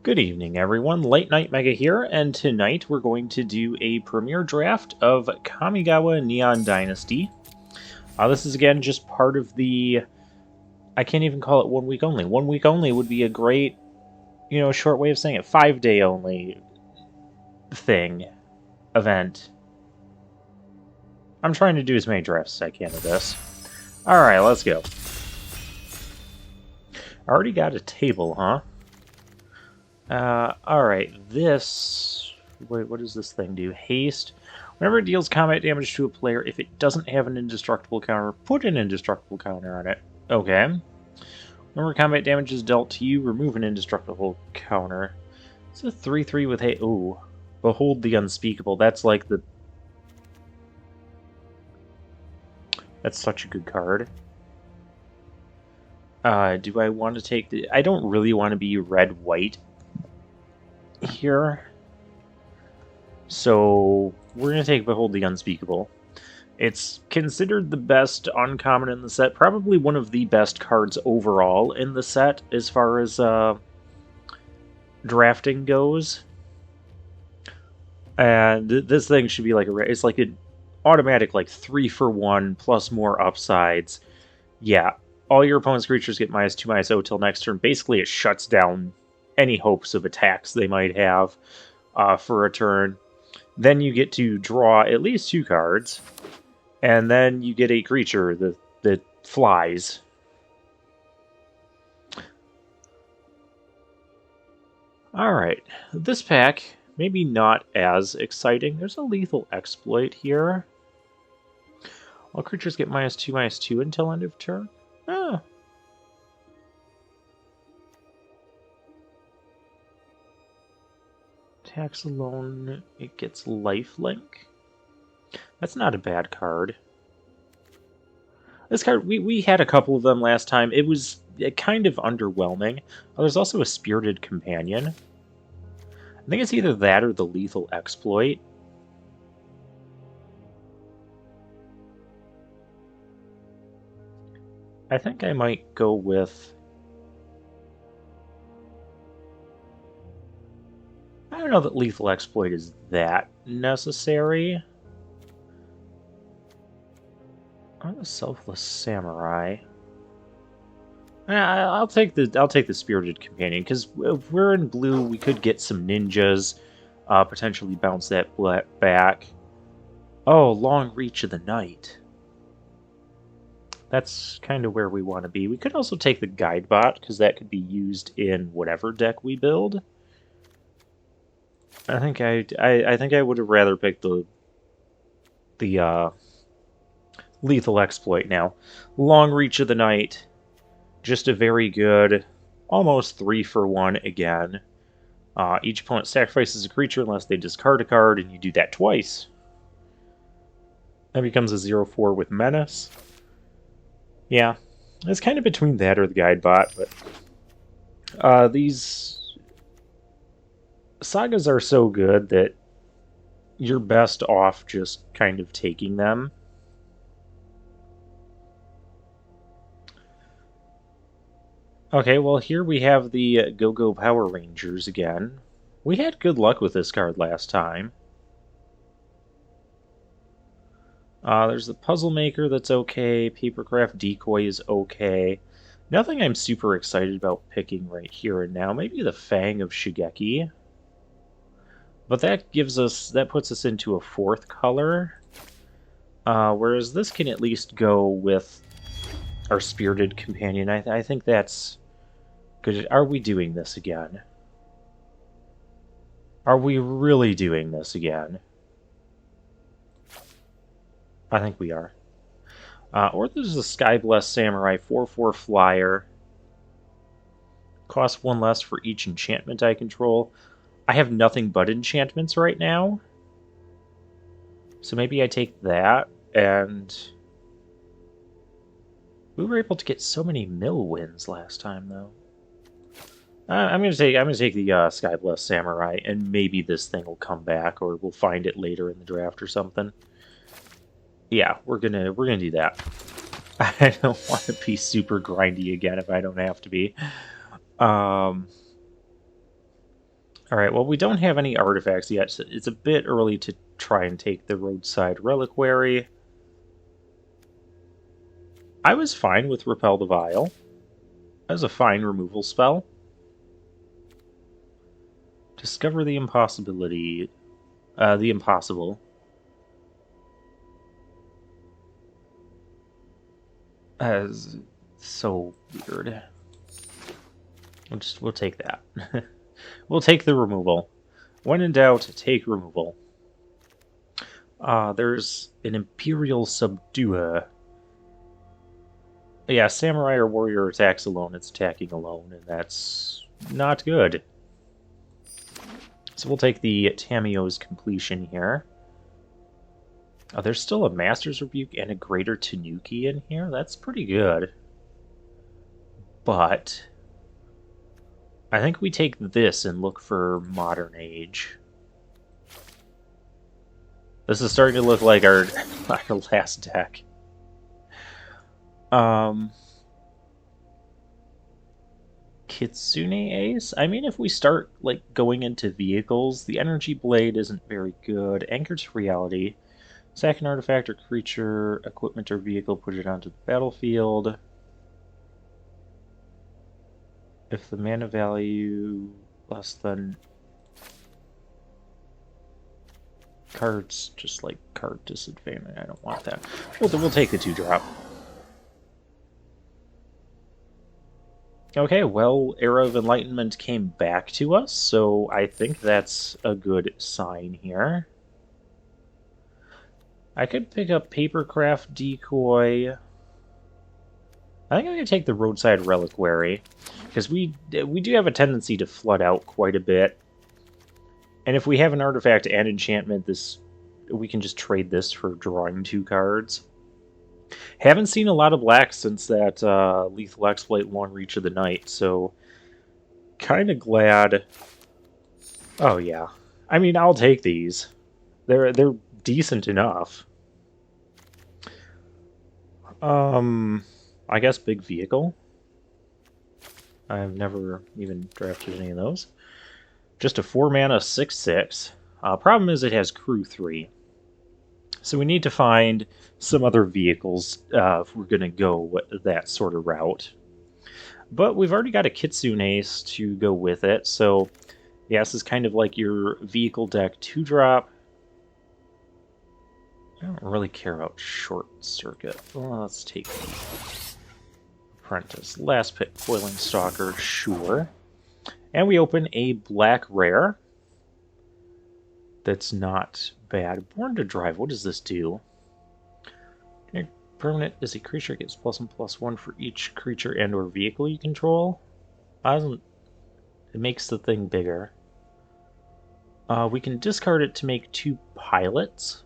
Good evening, everyone. Late Night Mega here, and tonight we're going to do a premiere draft of Kamigawa Neon Dynasty. This is again just part of the. I can't even call it 1 week only. 1 week only would be a great, short way of saying it. 5-day only thing, event. I'm trying to do as many drafts as I can of this. Alright, let's go. I already got a table, huh? Alright, this... Wait, what does this thing do? Haste. Whenever it deals combat damage to a player, if it doesn't have an indestructible counter, put an indestructible counter on it. Okay. Whenever combat damage is dealt to you, remove an indestructible counter. It's a 3-3 with haste. Ooh. Behold the Unspeakable. That's like the... That's such a good card. Do I want to take the... I don't really want to be red-white here. So we're going to take Behold the Unspeakable. It's considered the best uncommon in the set. Probably one of the best cards overall in the set as far as drafting goes. And this thing should be like it's like an automatic like 3-for-1 plus more upsides. Yeah, all your opponent's creatures get -2/-0 till next turn. Basically, it shuts down any hopes of attacks they might have for a turn. Then you get to draw at least 2 cards, and then you get a creature that flies. Alright, this pack, maybe not as exciting. There's a lethal exploit here. All creatures get -2/-2 until end of turn. Oh. Attacks alone, it gets lifelink. That's not a bad card. This card, we had a couple of them last time. It was kind of underwhelming. Oh, there's also a Spirited Companion. I think it's either that or the Lethal Exploit. I think I might go with... I don't know that Lethal Exploit is that necessary. I'm a Selfless Samurai. I'll take the Spirited Companion, because if we're in blue, we could get some ninjas, potentially bounce that back. Oh, Long Reach of the Night. That's kind of where we want to be. We could also take the Guidebot, because that could be used in whatever deck we build. I think I would have rather picked the Lethal Exploit now. Long Reach of the Night, just a very good, almost 3-for-1 again. Each opponent sacrifices a creature unless they discard a card, and you do that twice. That becomes a 0-4 with Menace. Yeah, it's kind of between that or the Guidebot, but these sagas are so good that you're best off just kind of taking them. Okay, well, here we have the Go-Go Power Rangers again. We had good luck with this card last time. There's the Puzzle Maker that's okay. Papercraft Decoy is okay. Nothing I'm super excited about picking right here and now. Maybe the Fang of Shigeki. But that puts us into a 4th color. Whereas this can at least go with our Spirited Companion. I think that's good. Are we doing this again? Are we really doing this again? I think we are. Or there's a Skyblessed Samurai 4/4 flyer. Costs 1 less for each enchantment I control. I have nothing but enchantments right now. So maybe I take that, and... We were able to get so many mill wins last time, though. I'm gonna take the Skyblessed Samurai, and maybe this thing will come back, or we'll find it later in the draft or something. Yeah, we're gonna do that. I don't want to be super grindy again if I don't have to be. Alright, well, we don't have any artifacts yet, so it's a bit early to try and take the roadside reliquary. I was fine with Repel the Vile. That was a fine removal spell. Discover the impossibility. The impossible. As so weird. We'll take that. We'll take the removal. When in doubt, take removal. There's an Imperial Subduer. Yeah, Samurai or Warrior attacks alone, it's attacking alone, and that's not good. So we'll take the Tamio's completion here. Oh, there's still a Master's Rebuke and a Greater Tanuki in here? That's pretty good. But I think we take this and look for Modern Age. This is starting to look like our last deck. Kitsune Ace? I mean, if we start like going into vehicles, the Energy Blade isn't very good. Anchor to Reality. Sack an artifact or creature, equipment, or vehicle, put it onto the battlefield. If the mana value less than cards, just like card disadvantage. I don't want that. We'll take the 2-drop. Okay, well, Era of Enlightenment came back to us, so I think that's a good sign here. I could pick up Papercraft Decoy. I think I'm going to take the Roadside Reliquary, because we do have a tendency to flood out quite a bit. And if we have an artifact and enchantment, we can just trade this for drawing 2 cards. Haven't seen a lot of black since that Lethal Exploit Long Reach of the Night, so kind of glad. Oh yeah, I mean, I'll take these. They're decent enough. I guess big vehicle. I've never even drafted any of those. Just a 4-mana 6/6. Problem is it has crew 3. So we need to find some other vehicles if we're going to go that sort of route. But we've already got a Kitsune Ace to go with it, so yeah, this is kind of like your vehicle deck 2-drop. I don't really care about Short Circuit. Well, let's take Apprentice. Last Pit Coiling Stalker, sure. And we open a black rare. That's not bad. Born to Drive, what does this do? Permanent is a creature gets +1/+1 for each creature and or vehicle you control. It makes the thing bigger. We can discard it to make 2 pilots,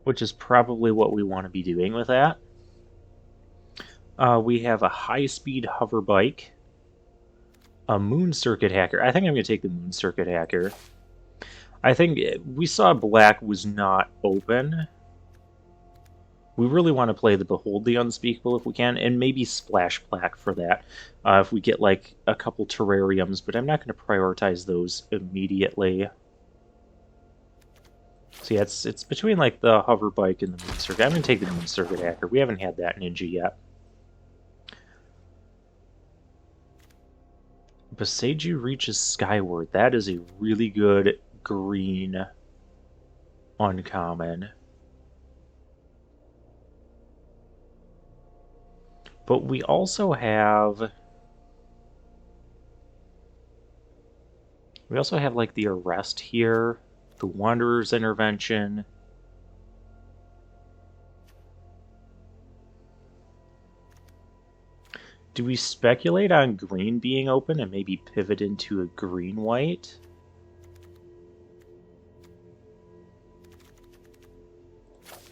which is probably what we want to be doing with that. We have a high-speed hover bike, a Moon Circuit Hacker. I think I'm going to take the Moon Circuit Hacker. I think we saw black was not open. We really want to play the Behold the Unspeakable if we can, and maybe Splash Black for that, if we get like a couple terrariums, but I'm not going to prioritize those immediately. So yeah, it's between like the hover bike and the Moon Circuit. I'm going to take the Moon Circuit Hacker. We haven't had that ninja yet. Boseiju reaches skyward. That is a really good green uncommon. But we also have like the Arrest here, the Wanderer's Intervention. Do we speculate on green being open and maybe pivot into a green-white?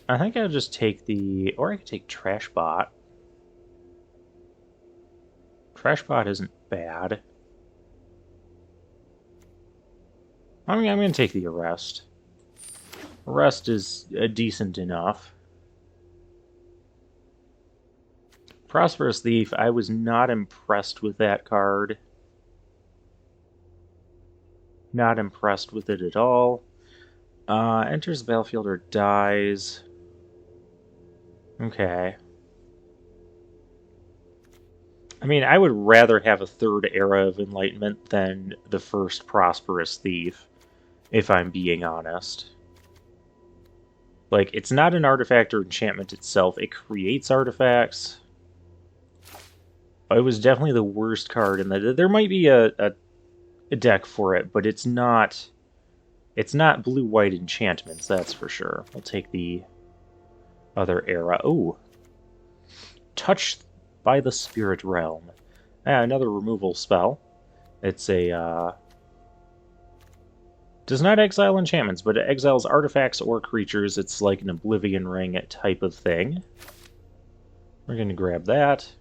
I think I'll just take or I could take Trashbot. Trashbot isn't bad. I'm going to take the Arrest. Arrest is decent enough. Prosperous Thief, I was not impressed with that card. Not impressed with it at all. Enters the battlefield or dies. Okay. I mean, I would rather have a third era of enlightenment than the first prosperous thief, if I'm being honest. Like, it's not an artifact or enchantment itself. It creates artifacts. It was definitely the worst card, and there might be a deck for it, but it's not blue-white enchantments, that's for sure. We'll take the other era. Oh, touched by the spirit realm. Another removal spell. It's a does not exile enchantments, but it exiles artifacts or creatures. It's like an Oblivion Ring type of thing. We're going to grab that.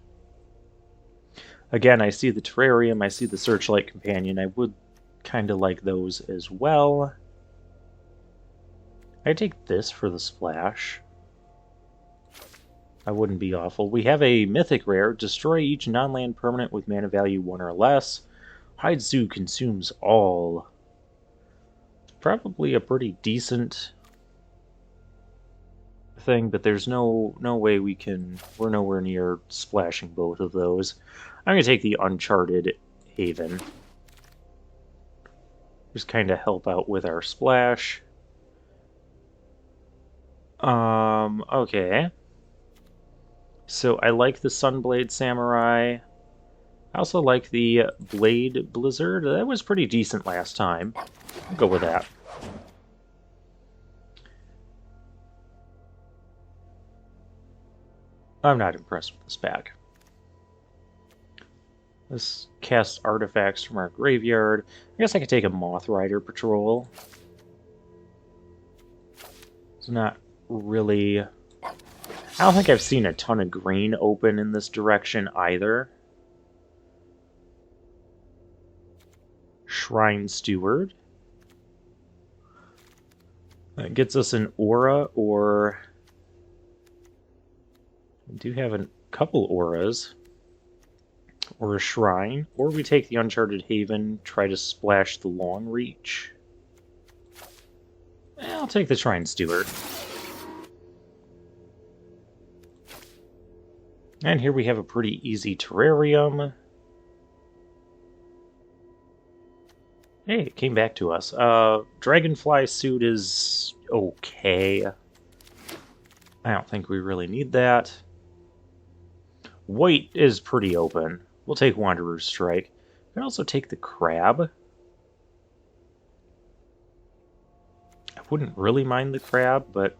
Again, I see the Terrarium, I see the Searchlight Companion. I would kind of like those as well. I'd take this for the splash. I wouldn't be awful. We have a mythic rare. Destroy each non-land permanent with mana value 1 or less. Hide Zoo consumes all. Probably a pretty decent thing, but there's no way we can... We're nowhere near splashing both of those. I'm going to take the Uncharted Haven. Just kind of help out with our splash. Okay. So I like the Sunblade Samurai. I also like the Blade Blizzard. That was pretty decent last time. I'll go with that. I'm not impressed with this pack. Let's cast artifacts from our graveyard. I guess I could take a Moth Rider Patrol. It's not really... I don't think I've seen a ton of green open in this direction either. Shrine Steward. That gets us an aura, or... We do have a couple auras. Or a shrine. Or we take the Uncharted Haven, try to splash the Long Reach. I'll take the Shrine Steward. And here we have a pretty easy Terrarium. Hey, it came back to us. Dragonfly Suit is okay. I don't think we really need that. White is pretty open. We'll take Wanderer's Strike. We can also take the Crab. I wouldn't really mind the Crab, but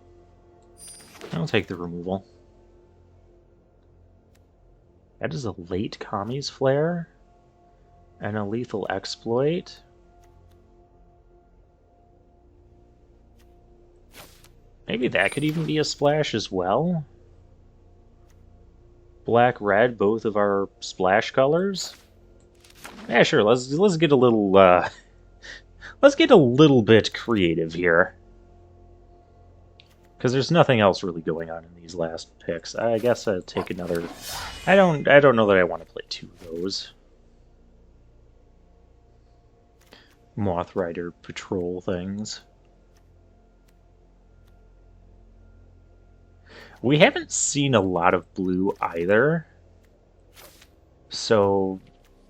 I'll take the removal. That is a late Kami's Flare. And a Lethal Exploit. Maybe that could even be a splash as well. Black, red, both of our splash colors. Yeah, sure. Let's get a little let's get a little bit creative here, because there's nothing else really going on in these last picks. I guess I'll take another. I don't know that I want to play two of those. Moth Rider Patrol things. We haven't seen a lot of blue either. So,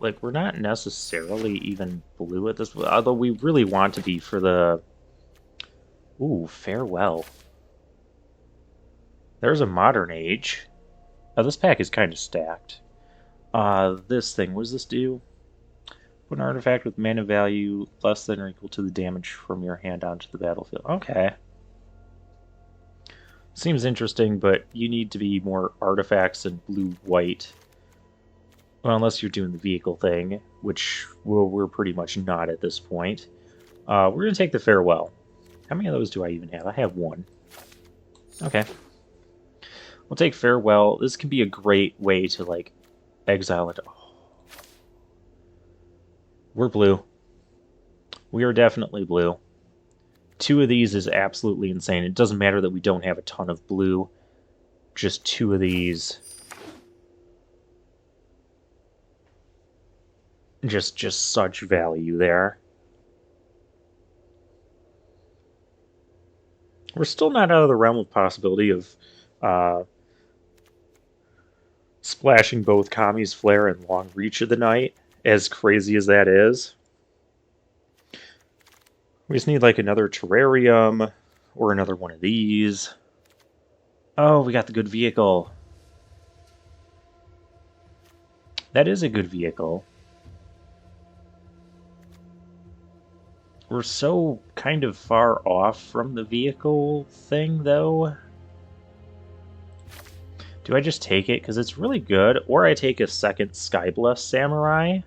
like, we're not necessarily even blue at this point. Although we really want to be for the... Ooh, Farewell. There's a Modern Age. This pack is kind of stacked. This thing, what does this do? Put an artifact with mana value less than or equal to the damage from your hand onto the battlefield. Okay. Seems interesting, but you need to be more artifacts and blue-white. Well, unless you're doing the vehicle thing, which we're pretty much not at this point. We're going to take the Farewell. How many of those do I even have? I have one. Okay. We'll take Farewell. This can be a great way to, like, exile it. Oh. We're blue. We are definitely blue. Two of these is absolutely insane. It doesn't matter that we don't have a ton of blue. Just two of these. Just such value there. We're still not out of the realm of possibility of uh, splashing both Kami's Flare and Long Reach of the Night, as crazy as that is. We just need like another terrarium or another one of these. Oh, we got the good vehicle. That is a good vehicle. We're so kind of far off from the vehicle thing, though. Do I just take it? Because it's really good. Or I take a second Skybless Samurai.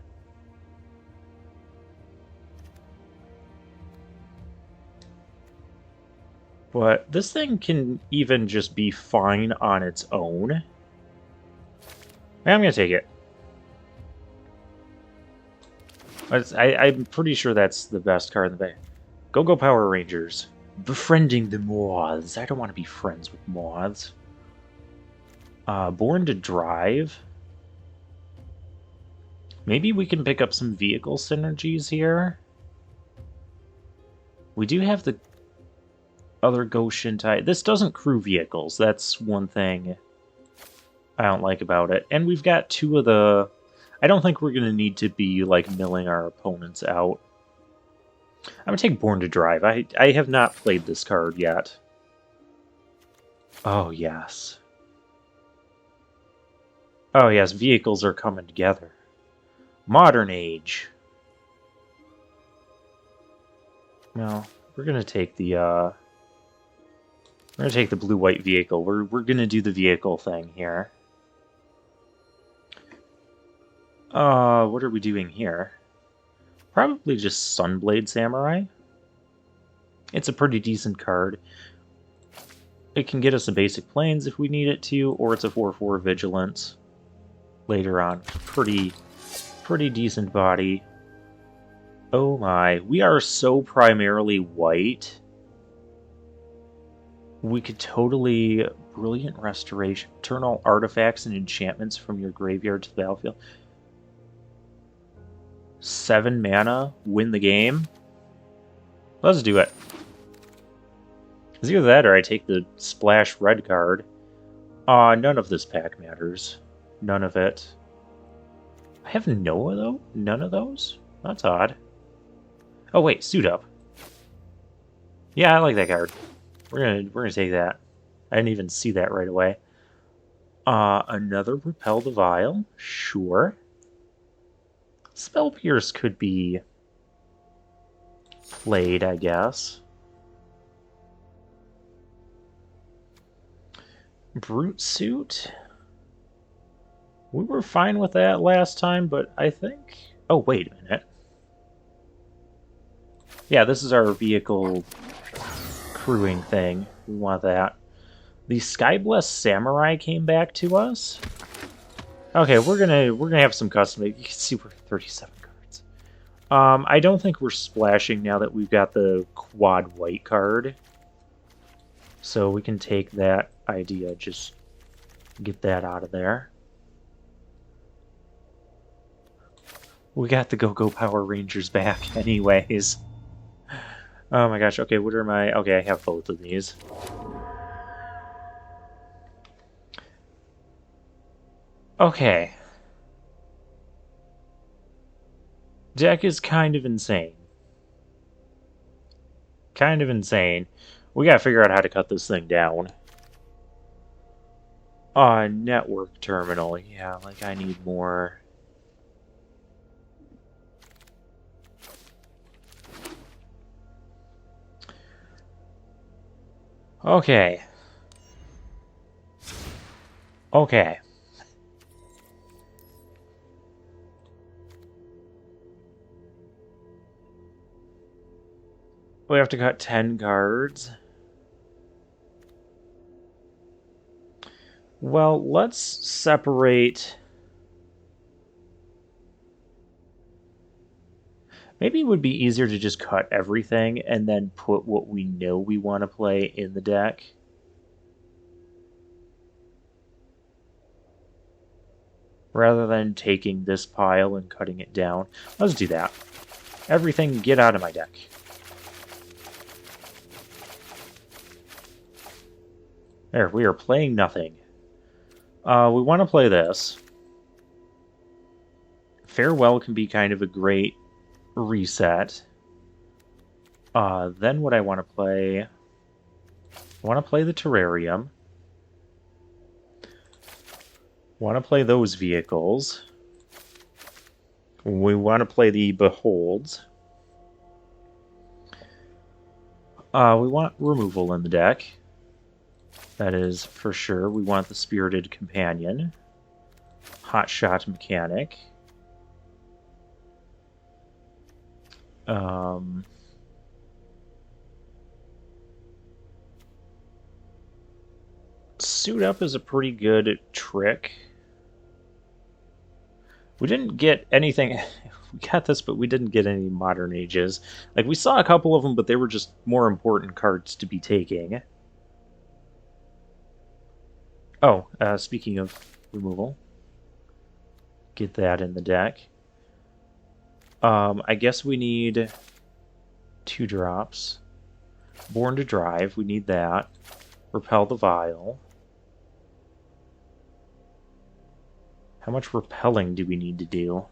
But this thing can even just be fine on its own. I'm going to take it. I'm pretty sure that's the best card in the bay. Go Power Rangers. Befriending the moths. I don't want to be friends with moths. Born to Drive. Maybe we can pick up some vehicle synergies here. We do have the other Goshen type. This doesn't crew vehicles. That's one thing I don't like about it. And we've got two of the... I don't think we're going to need to be, like, milling our opponents out. I'm going to take Born to Drive. I have not played this card yet. Oh, yes. Oh, yes, vehicles are coming together. Modern Age. Well, we're going to take the, we're going to take the blue-white vehicle. We're going to do the vehicle thing here. What are we doing here? Probably just Sunblade Samurai. It's a pretty decent card. It can get us a basic planes if we need it to, or it's a 4/4 Vigilance later on. Pretty decent body. Oh my, we are so primarily white. We could totally... Brilliant Restoration. Turn all artifacts and enchantments from your graveyard to the battlefield. 7 mana, win the game. Let's do it. It's either that or I take the splash red card. None of this pack matters. None of it. I have Noah though? None of those? That's odd. Oh wait, Suit Up. Yeah, I like that card. We're gonna take that. I didn't even see that right away. Another Repel the Vile. Sure. Spell Pierce could be played, I guess. Brute Suit. We were fine with that last time, but I think... Oh, wait a minute. Yeah, this is our vehicle crewing thing. We want that. The Skybless Samurai came back to us. Okay, we're gonna have some custom. You can see we're 37 cards. I don't think we're splashing now that we've got the quad white card. So we can take that idea, just get that out of there. We got the Go Power Rangers back anyways. Oh my gosh, okay, what are my... Okay, I have both of these. Okay. Deck is kind of insane. Kind of insane. We gotta figure out how to cut this thing down. Network terminal. Yeah, like I need more... Okay. Okay. We have to cut 10 cards. Well, let's separate... Maybe it would be easier to just cut everything and then put what we know we want to play in the deck. Rather than taking this pile and cutting it down. Let's do that. Everything, get out of my deck. There, we are playing nothing. We want to play this. Farewell can be kind of a great reset. Then what I want to play... I want to play the Terrarium. Want to play those vehicles. We want to play the Beholds. We want removal in the deck. That is for sure. We want the Spirited Companion. Hotshot Mechanic. Suit Up is a pretty good trick. We didn't get anything... We got this, but we didn't get any Modern Ages. Like, we saw a couple of them, but they were just more important cards to be taking. Oh, speaking of removal. Get that in the deck. I guess we need 2 drops. Born to Drive, we need that. Repel the Vial. How much repelling do we need to do?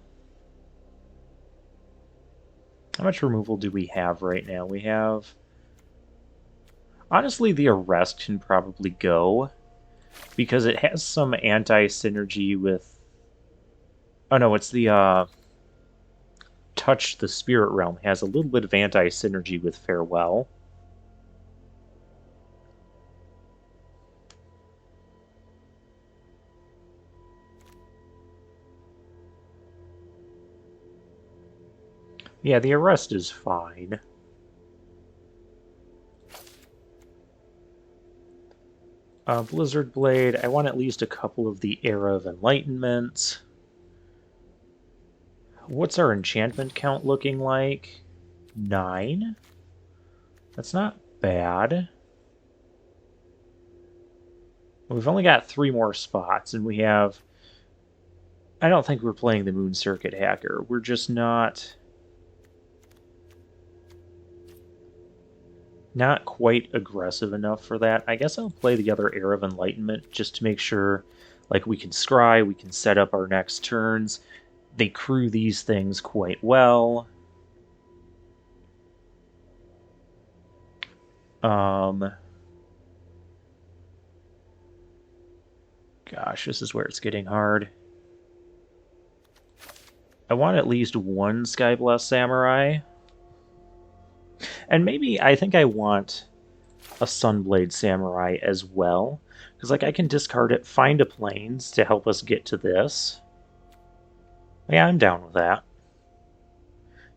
How much removal do we have right now? We have... Honestly, the Arrest can probably go, because it has some anti-synergy with... Oh no, it's the, Touch the Spirit Realm. It has a little bit of anti-synergy with Farewell. Yeah, the Arrest is fine. Blizzard Blade, I want at least a couple of the Era of Enlightenment. What's our enchantment count looking like? 9? That's not bad. We've only got 3 more spots, and we have... I don't think we're playing the Moon Circuit Hacker. We're just not quite aggressive enough for that. I guess I'll play the other Era of Enlightenment just to make sure, like, we can scry, we can set up our next turns. They crew these things quite well. Gosh, this is where it's getting hard. I want at least 1 Skyblast Samurai. And maybe, I think I want a Sunblade Samurai as well. Because, like, I can discard it, find a Plains to help us get to this. Yeah, I'm down with that.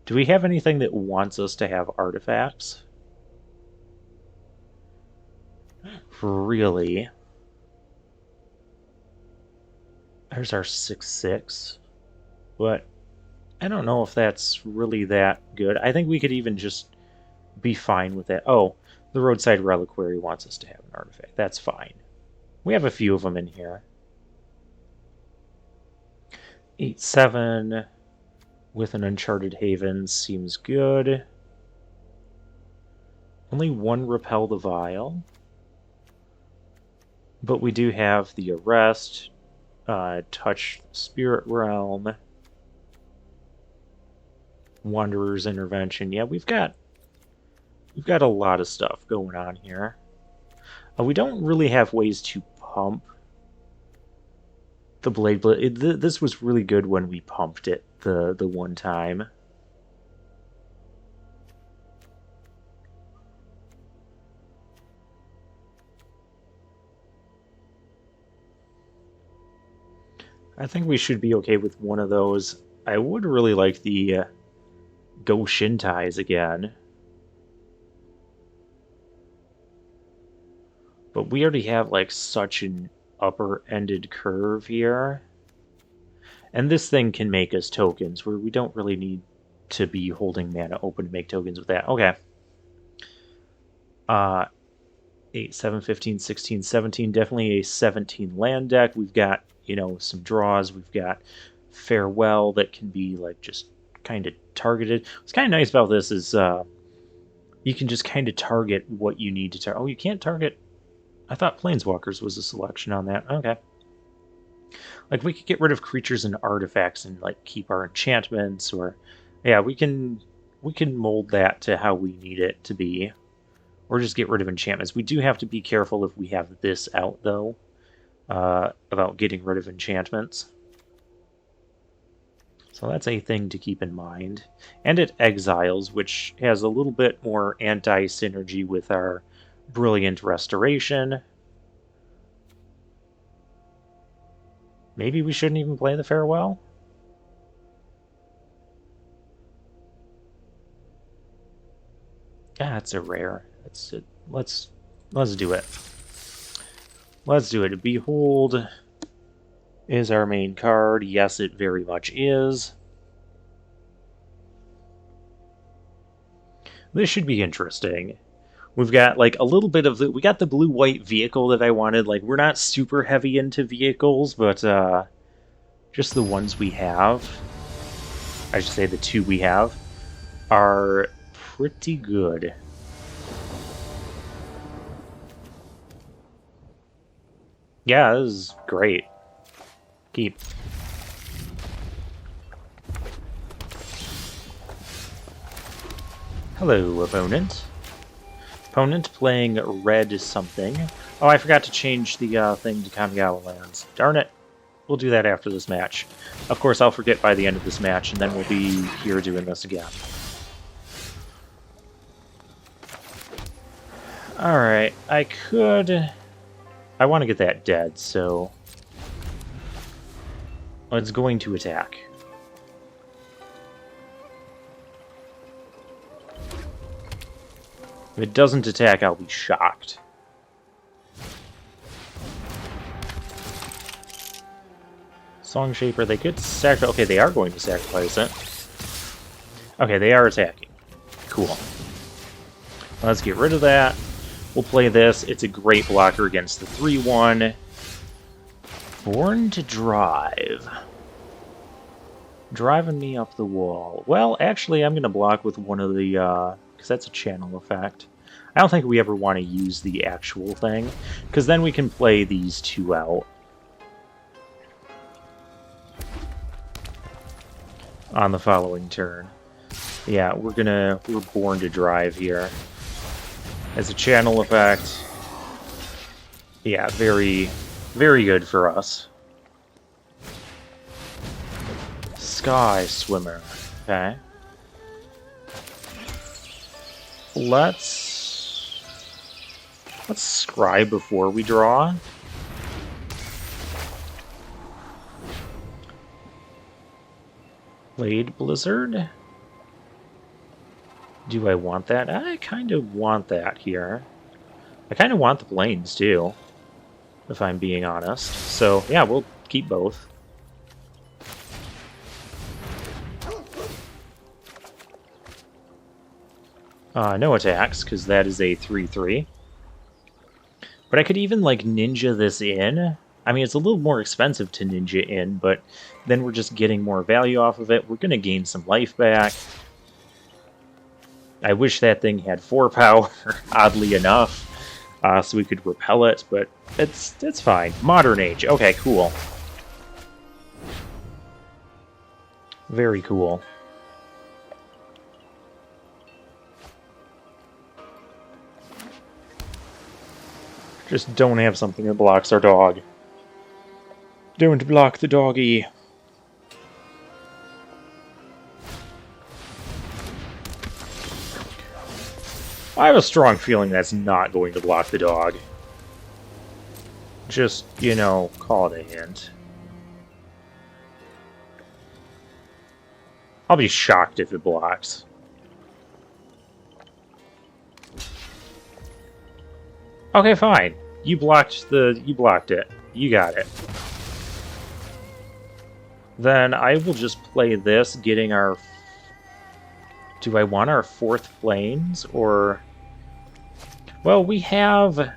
Do we have anything that wants us to have artifacts? Really? There's our 6/6. But I don't know if that's really that good. I think we could even just be fine with that. Oh, the Roadside Reliquary wants us to have an artifact. That's fine. We have a few of them in here. 8/7 with an Uncharted Haven seems good. Only 1 Repel the Vial. But we do have the Arrest, Touch Spirit Realm, Wanderer's Intervention. Yeah, we've got a lot of stuff going on here. We don't really have ways to pump the Blade. This was really good when we pumped it the one time. I think we should be okay with one of those. I would really like the Go Shintais again. But we already have, like, such an upper-ended curve here. And this thing can make us tokens, where we don't really need to be holding mana open to make tokens with that. Okay. 8, 7, 15, 16, 17. Definitely a 17 land deck. We've got, you know, some draws. We've got Farewell that can be, like, just kind of targeted. What's kind of nice about this is you can just kind of target what you need to target. Oh, you can't target... I thought Planeswalkers was a selection on that. Okay. Like, we could get rid of creatures and artifacts and, like, keep our enchantments, or... Yeah, we can mold that to how we need it to be. Or just get rid of enchantments. We do have to be careful if we have this out, though, about getting rid of enchantments. So that's a thing to keep in mind. And it exiles, which has a little bit more anti-synergy with our Brilliant Restoration. Maybe we shouldn't even play the Farewell? Yeah, it's a rare. Let's do it. Let's do it. Behold is our main card. Yes, it very much is. This should be interesting. We've got, like, a little bit of we got the blue-white vehicle that I wanted. Like, we're not super heavy into vehicles, but, just the ones we have, I should say the two we have, are pretty good. Yeah, this is great. Keep. Hello, opponent. Opponent playing red something. Oh, I forgot to change the thing to Kamigawa lands. Darn it. We'll do that after this match. Of course, I'll forget by the end of this match, and then we'll be here doing this again. Alright, I want to get that dead, so... it's going to attack. If it doesn't attack, I'll be shocked. Song Shaper, they could sacrifice... Okay, they are going to sacrifice it. Okay, they are attacking. Cool. Let's get rid of that. We'll play this. It's a great blocker against the 3-1. Born to Drive. Driving me up the wall. Well, actually, I'm going to block with one of the... because that's a channel effect. I don't think we ever want to use the actual thing, because then we can play these two out. On the following turn. Yeah, we're Born to Drive here. As a channel effect. Yeah, very, very good for us. Sky Swimmer. Okay. Let's scribe before we draw. Blade Blizzard? Do I want that? I kind of want that here. I kind of want the planes, too, if I'm being honest. So, yeah, we'll keep both. No attacks, because that is a 3-3. But I could even, like, ninja this in. I mean, it's a little more expensive to ninja in, but then we're just getting more value off of it. We're going to gain some life back. I wish that thing had 4 power, oddly enough, so we could repel it, but it's fine. Modern Age. Okay, cool. Very cool. Just don't have something that blocks our dog. Don't block the doggy. I have a strong feeling that's not going to block the dog. Just, you know, call it a hint. I'll be shocked if it blocks. Okay, fine. You blocked it. You got it. Then I will just play this, getting our... Do I want our 4th planes, or... Well, we don't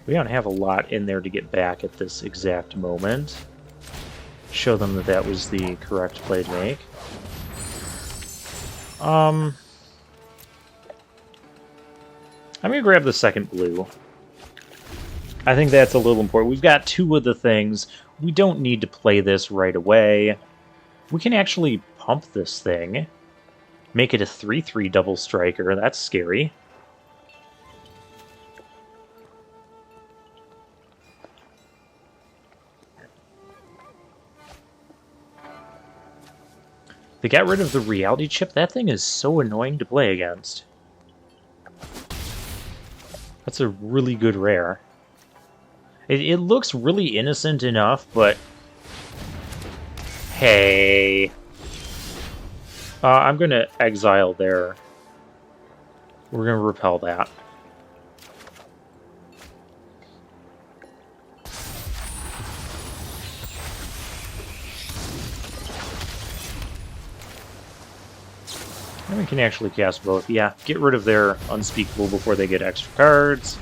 have a lot in there to get back at this exact moment. Show them that that was the correct play to make. I'm going to grab the second blue. I think that's a little important. We've got two of the things. We don't need to play this right away. We can actually pump this thing. Make it a 3/3 double striker. That's scary. They got rid of the reality chip. That thing is so annoying to play against. That's a really good rare. It looks really innocent enough, but... Hey... I'm going to exile there. We're going to repel that. And we can actually cast both. Yeah, get rid of their Unspeakable before they get extra cards.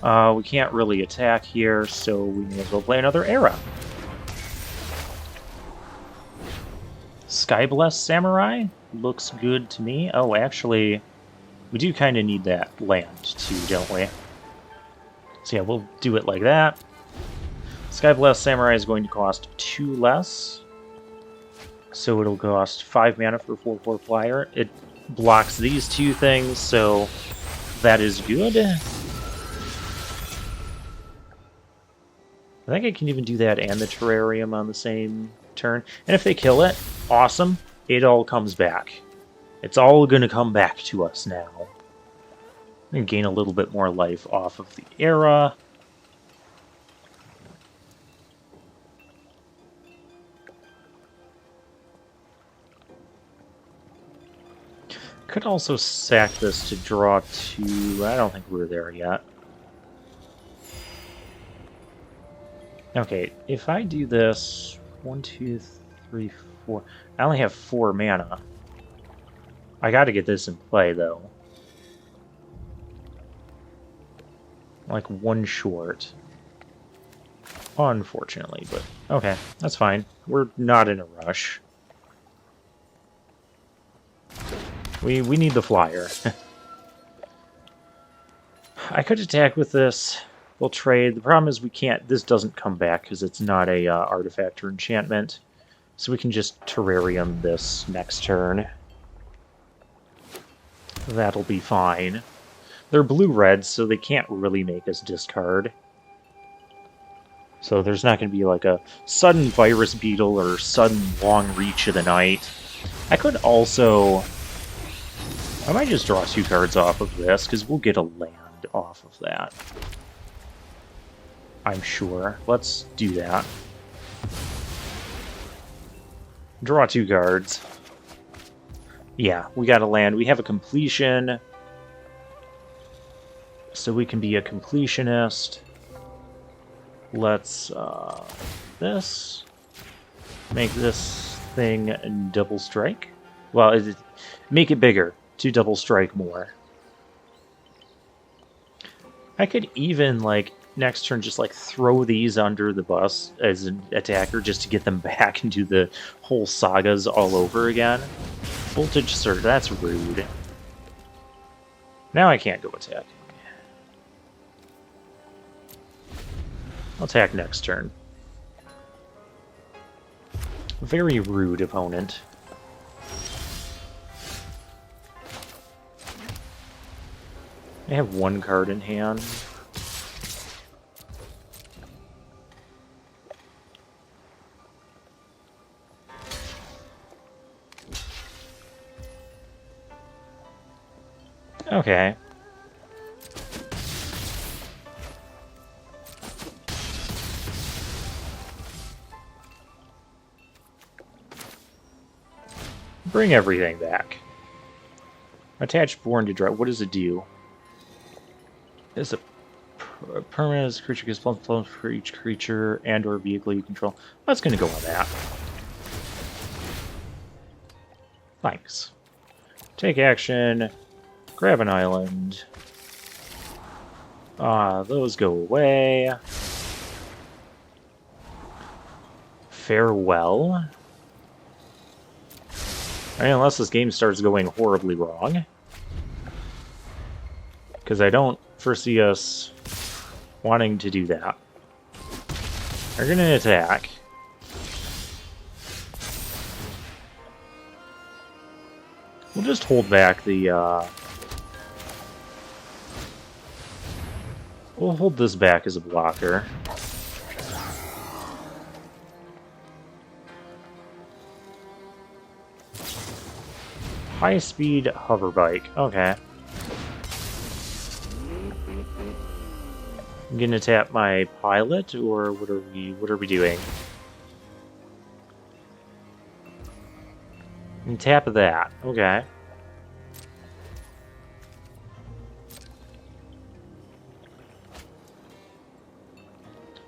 We can't really attack here, so we may as well play another Era. Skyblessed Samurai looks good to me. Oh, actually, we do kind of need that land too, don't we? So yeah, we'll do it like that. Skyblessed Samurai is going to cost 2 less. So it'll cost 5 mana for 4/4 flyer. It blocks these two things, so that is good. I think I can even do that and the Terrarium on the same turn. And if they kill it, awesome. It all comes back. It's all going to come back to us now. I'm going to gain a little bit more life off of the Era. Could also sack this to draw 2. I don't think we're there yet. Okay, if I do this, 1, 2, 3, 4. I only have 4 mana. I gotta get this in play, though. Like 1 short. Unfortunately, but okay, that's fine. We're not in a rush. We need the flyer. I could attack with this. We'll trade. The problem is we can't... This doesn't come back because it's not a artifact or enchantment. So we can just Terrarium this next turn. That'll be fine. They're blue-red, so they can't really make us discard. So there's not going to be like a sudden Virus Beetle or sudden Long Reach of the Night. I could also... I might just draw 2 cards off of this, because we'll get a land off of that. I'm sure. Let's do that. Draw 2 cards. Yeah, we got a land. We have a completion. So we can be a completionist. Let's, this. Make this thing double strike. Well, make it bigger to double strike more. I could even, like, next turn just, like, throw these under the bus as an attacker just to get them back and do the whole sagas all over again. Voltage Surge, that's rude. Now I can't go attacking. I'll attack next turn. Very rude opponent. I have 1 card in hand. Okay. Bring everything back. Attach Born to Drive. What does it do? It's a permanent creature gets +++ for each creature and or vehicle you control. That's going to go on that. Thanks. Take action. Grab an island. Those go away. Farewell. I mean, unless this game starts going horribly wrong. because I don't foresee us wanting to do that. They're going to attack. We'll just hold back the... We'll hold this back as a blocker. High-speed hover bike. Okay. I'm gonna tap my pilot, or what are we doing? And tap that. Okay.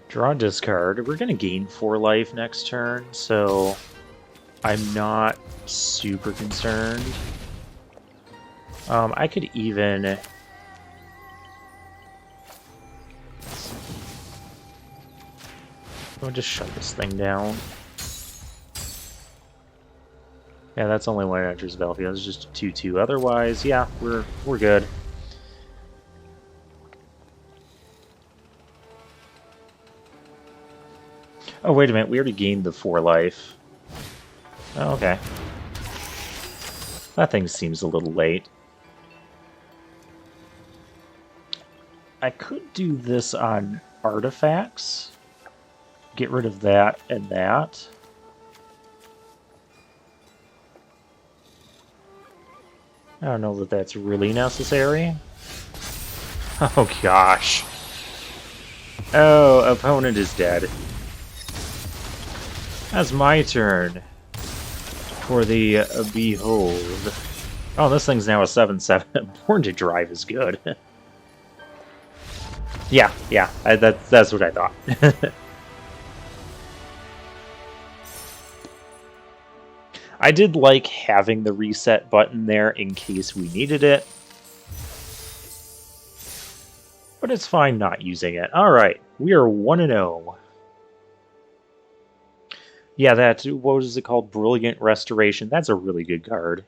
Draw discard. We're gonna gain 4 life next turn, so I'm not super concerned. I could even... I'll just shut this thing down. Yeah, that's only when it enters the battlefield. It's just a 2/2. Otherwise, yeah, we're good. Oh, wait a minute. We already gained the 4 life. Oh, okay. That thing seems a little late. I could do this on artifacts. Get rid of that and that. I don't know that that's really necessary. Oh gosh. Oh, opponent is dead. That's my turn. For the Behold. Oh, this thing's now a 7/7. Born to Drive is good. Yeah, that's what I thought. I did like having the reset button there in case we needed it. But it's fine not using it. Alright, we are 1-0. Yeah, that, what was it called? Brilliant Restoration. That's a really good card.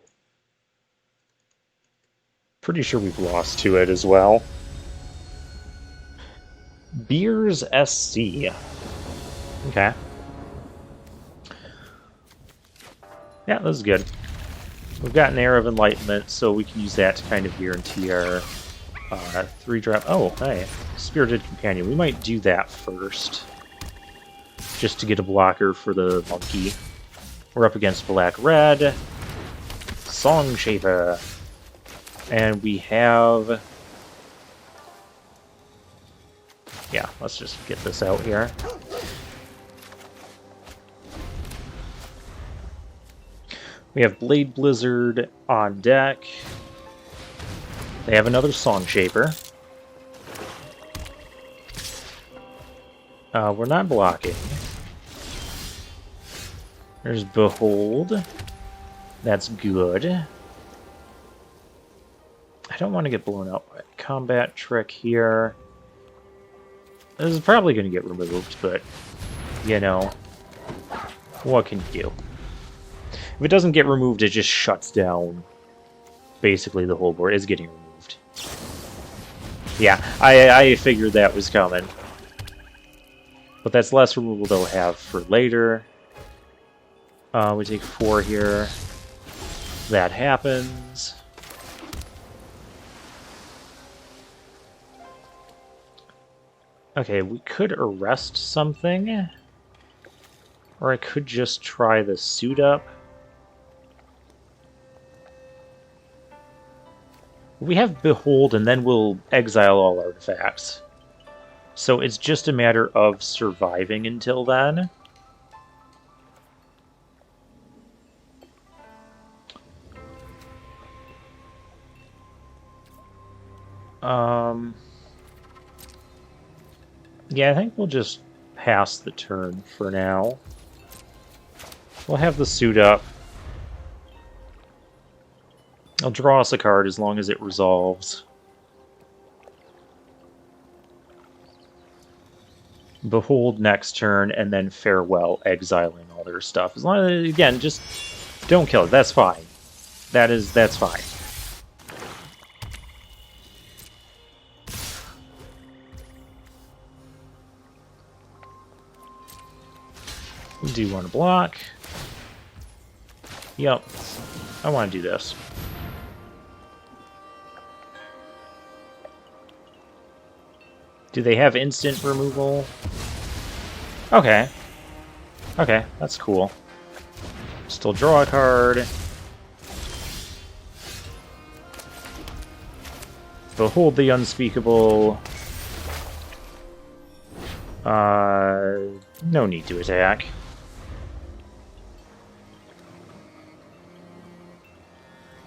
Pretty sure we've lost to it as well. Beers SC. Okay. Yeah, this is good. We've got an Air of Enlightenment, so we can use that to kind of guarantee our 3-drop. Oh, hey. Spirited Companion. We might do that first. Just to get a blocker for the monkey. We're up against Black-Red. Song Shaper. And we have... Yeah, let's just get this out here. We have Blade Blizzard on deck. They have another Song Shaper. We're not blocking. There's Behold. That's good. I don't want to get blown up by a combat trick here. This is probably going to get removed, but, you know, what can you do? If it doesn't get removed, it just shuts down basically the whole board. It's getting removed. Yeah, I figured that was coming. But that's less removal they'll have for later. We take 4 here. That happens. Okay, we could arrest something. Or I could just try the suit up. We have Behold, and then we'll exile all artifacts. So it's just a matter of surviving until then. Yeah, I think we'll just pass the turn for now. We'll have the suit up. I'll draw us a card as long as it resolves. Behold next turn, and then Farewell, exiling all their stuff. As long as, again, just don't kill it. That's fine. That's fine. Do you want to block? Yep. I want to do this. Do they have instant removal? Okay. Okay, that's cool. Still draw a card. Behold the Unspeakable. No need to attack.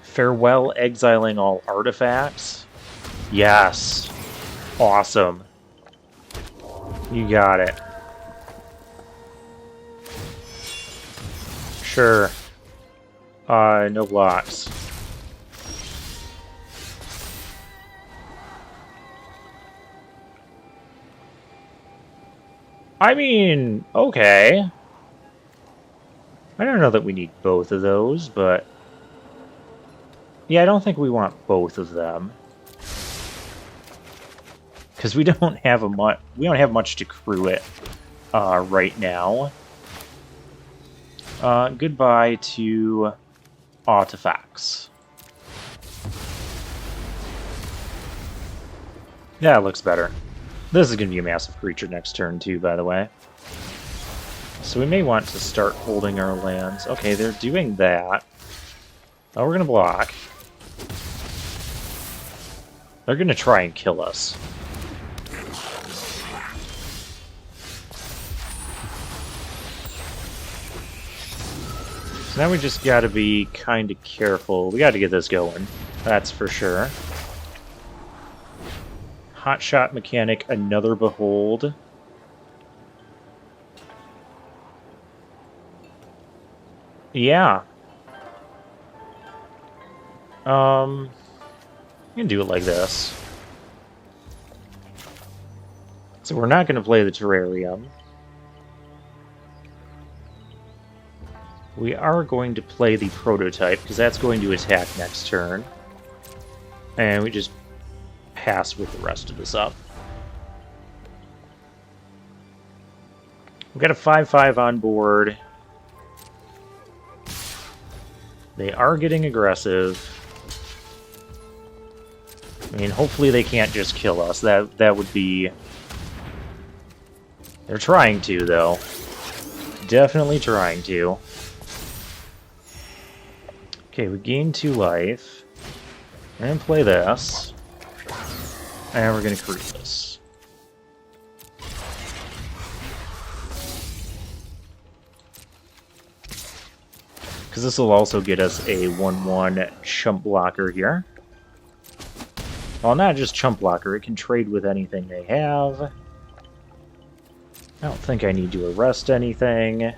Farewell, exiling all artifacts. Yes. Awesome. You got it. Sure. No blocks. I mean, okay. I don't know that we need both of those, but... yeah, I don't think we want both of them. Because we don't have much to crew it right now. Goodbye to artifacts. Yeah, it looks better. This is going to be a massive creature next turn, too, by the way. So we may want to start holding our lands. Okay, they're doing that. Oh, we're going to block. They're going to try and kill us. So now we just got to be kind of careful. We got to get this going. That's for sure. Hotshot Mechanic, another Behold. Yeah. You can do it like this. So we're not going to play the Terrarium. We are going to play the Prototype, because that's going to attack next turn. And we just pass with the rest of this up. We've got a 5/5 on board. They are getting aggressive. I mean, hopefully they can't just kill us. That would be... they're trying to, though. Definitely trying to. Okay, we gain 2 life. We're going to play this. And we're going to crew this. Because this will also get us a 1/1 chump blocker here. Well, not just chump blocker, it can trade with anything they have. I don't think I need to arrest anything.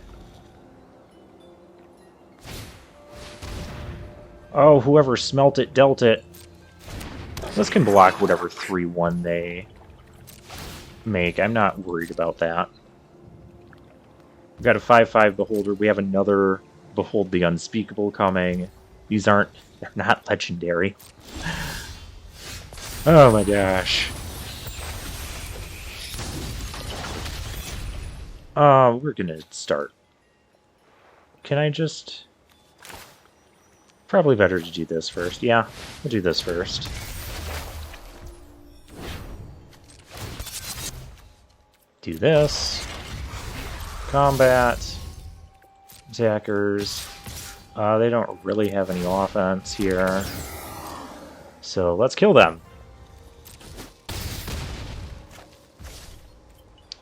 Oh, whoever smelt it, dealt it. This can block whatever 3/1 they make. I'm not worried about that. We've got a 5/5 Beholder. We have another Behold the Unspeakable coming. These aren't... they're not legendary. Oh my gosh. We're gonna start. Can I just... probably better to do this first. Yeah, we'll do this first. Do this. Combat. Attackers. They don't really have any offense here. So let's kill them.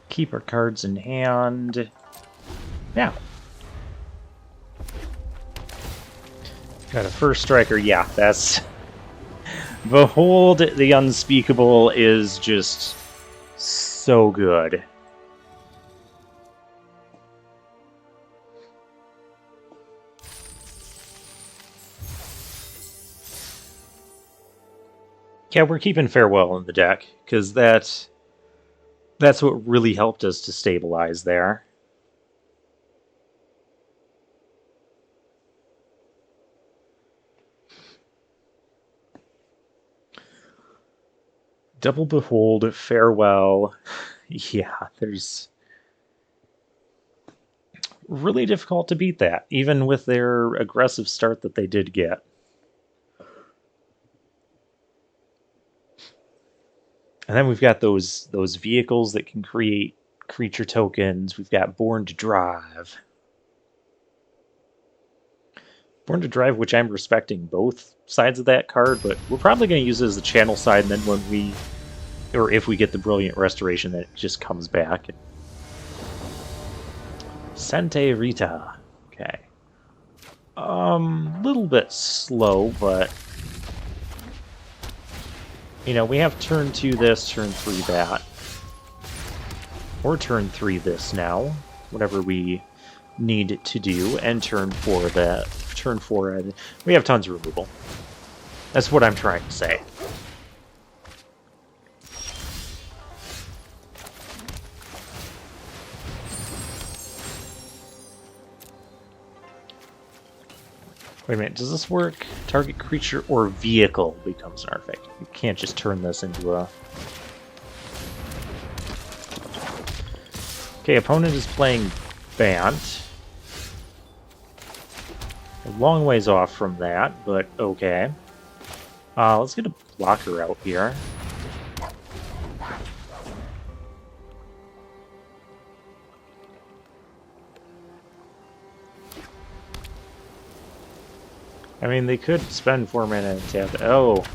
Keep our cards in hand. Yeah. Got a first striker. Yeah, that's... Behold the Unspeakable is just so good. Yeah, we're keeping Farewell in the deck, because that's what really helped us to stabilize there. Double Behold, Farewell. Yeah, there's... Really difficult to beat that, even with their aggressive start that they did get. And then we've got those vehicles that can create creature tokens. We've got Born to Drive. Born to Drive, which I'm respecting both sides of that card, but we're probably going to use it as the channel side, and then when we, or if we get the Brilliant Restoration, that it just comes back. Sente Rita. Okay. Little bit slow, but you know, we have turn 2 this, turn 3 that. Or turn 3 this now. Whatever we need to do, and turn 4 that. Turn 4 and we have tons of removal. That's what I'm trying to say. Wait a minute, does this work? Target creature or vehicle becomes an artifact. You can't just turn this into a... Okay, opponent is playing Bant. A long ways off from that, but okay. Let's get a blocker out here. I mean, they could spend 4 mana and tap. Oh,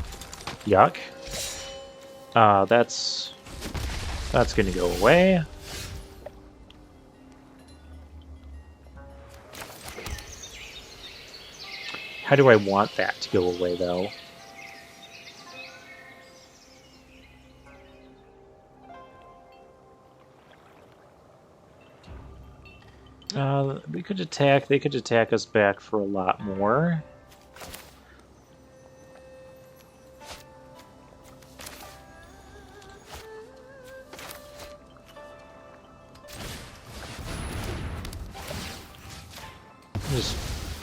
yuck. That's gonna go away. How do I want that to go away, though? We could attack. They could attack us back for a lot more. Just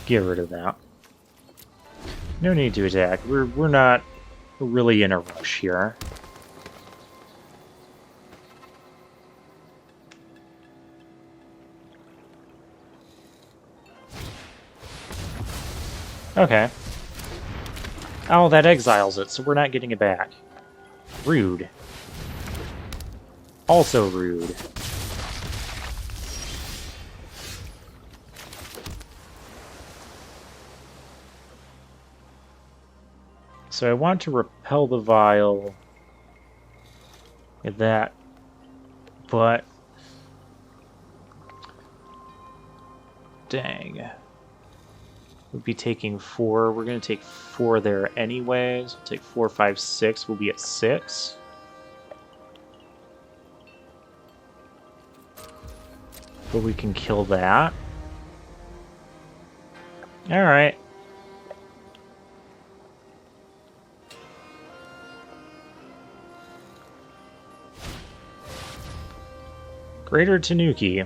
get rid of that. No need to attack. We're not really in a rush here. Okay. Oh, that exiles it, so we're not getting it back. Rude. Also rude. So I want to repel the vial. Get that. But... dang. We'd be taking 4. We're going to take 4 there anyways. We'll take 4, 5, 6. We'll be at 6. But we can kill that. Alright. Greater Tanuki.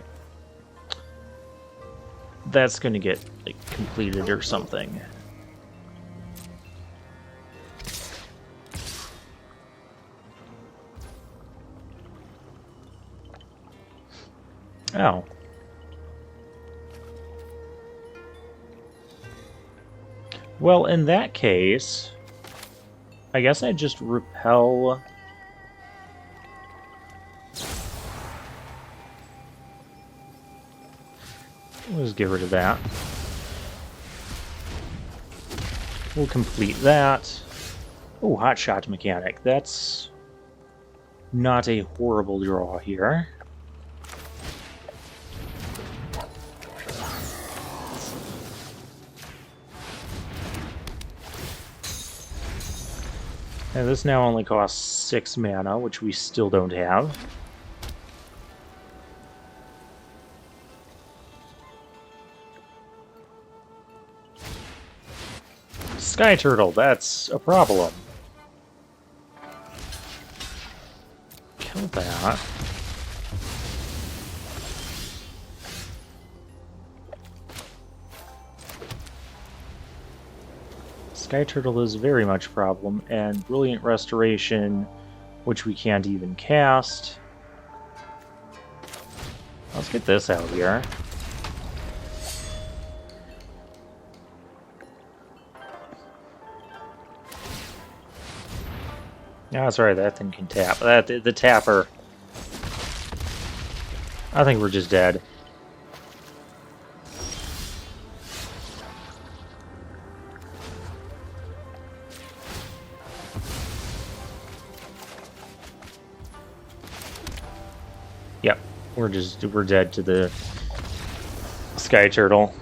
That's gonna get, like, completed or something. Oh. Well, in that case, I guess I just repel... Let's get rid of that. We'll complete that. Oh, hot shot mechanic. That's not a horrible draw here. And this now only costs 6 mana, which we still don't have. Sky Turtle, that's a problem. Kill that. Sky Turtle is very much a problem, and Brilliant Restoration, which we can't even cast. Let's get this out here. Yeah, that's right, that thing can tap. The tapper. I think we're just dead. Yep, we're dead to the sky turtle.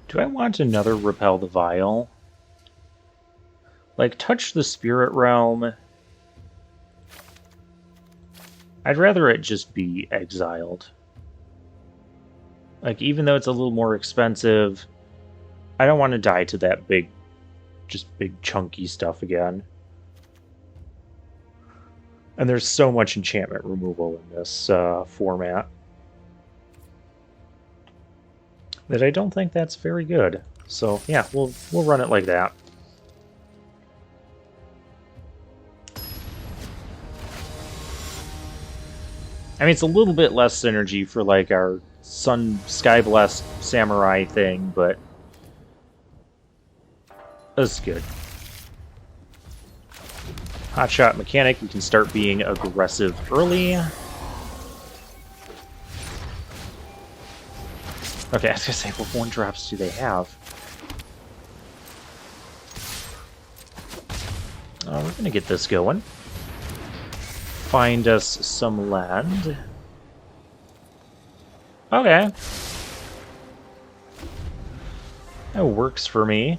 Do I want another Repel the Vile? Like, touch the Spirit Realm. I'd rather it just be exiled. Like, even though it's a little more expensive, I don't want to die to that big chunky stuff again. And there's so much enchantment removal in this format that I don't think that's very good. So yeah, we'll run it like that. I mean, it's a little bit less synergy for like our Sky Blessed Samurai thing, but that's good. Hotshot mechanic, we can start being aggressive early. Okay, I was gonna say, what 1-drops do they have? We're gonna get this going. Find us some land. Okay. That works for me.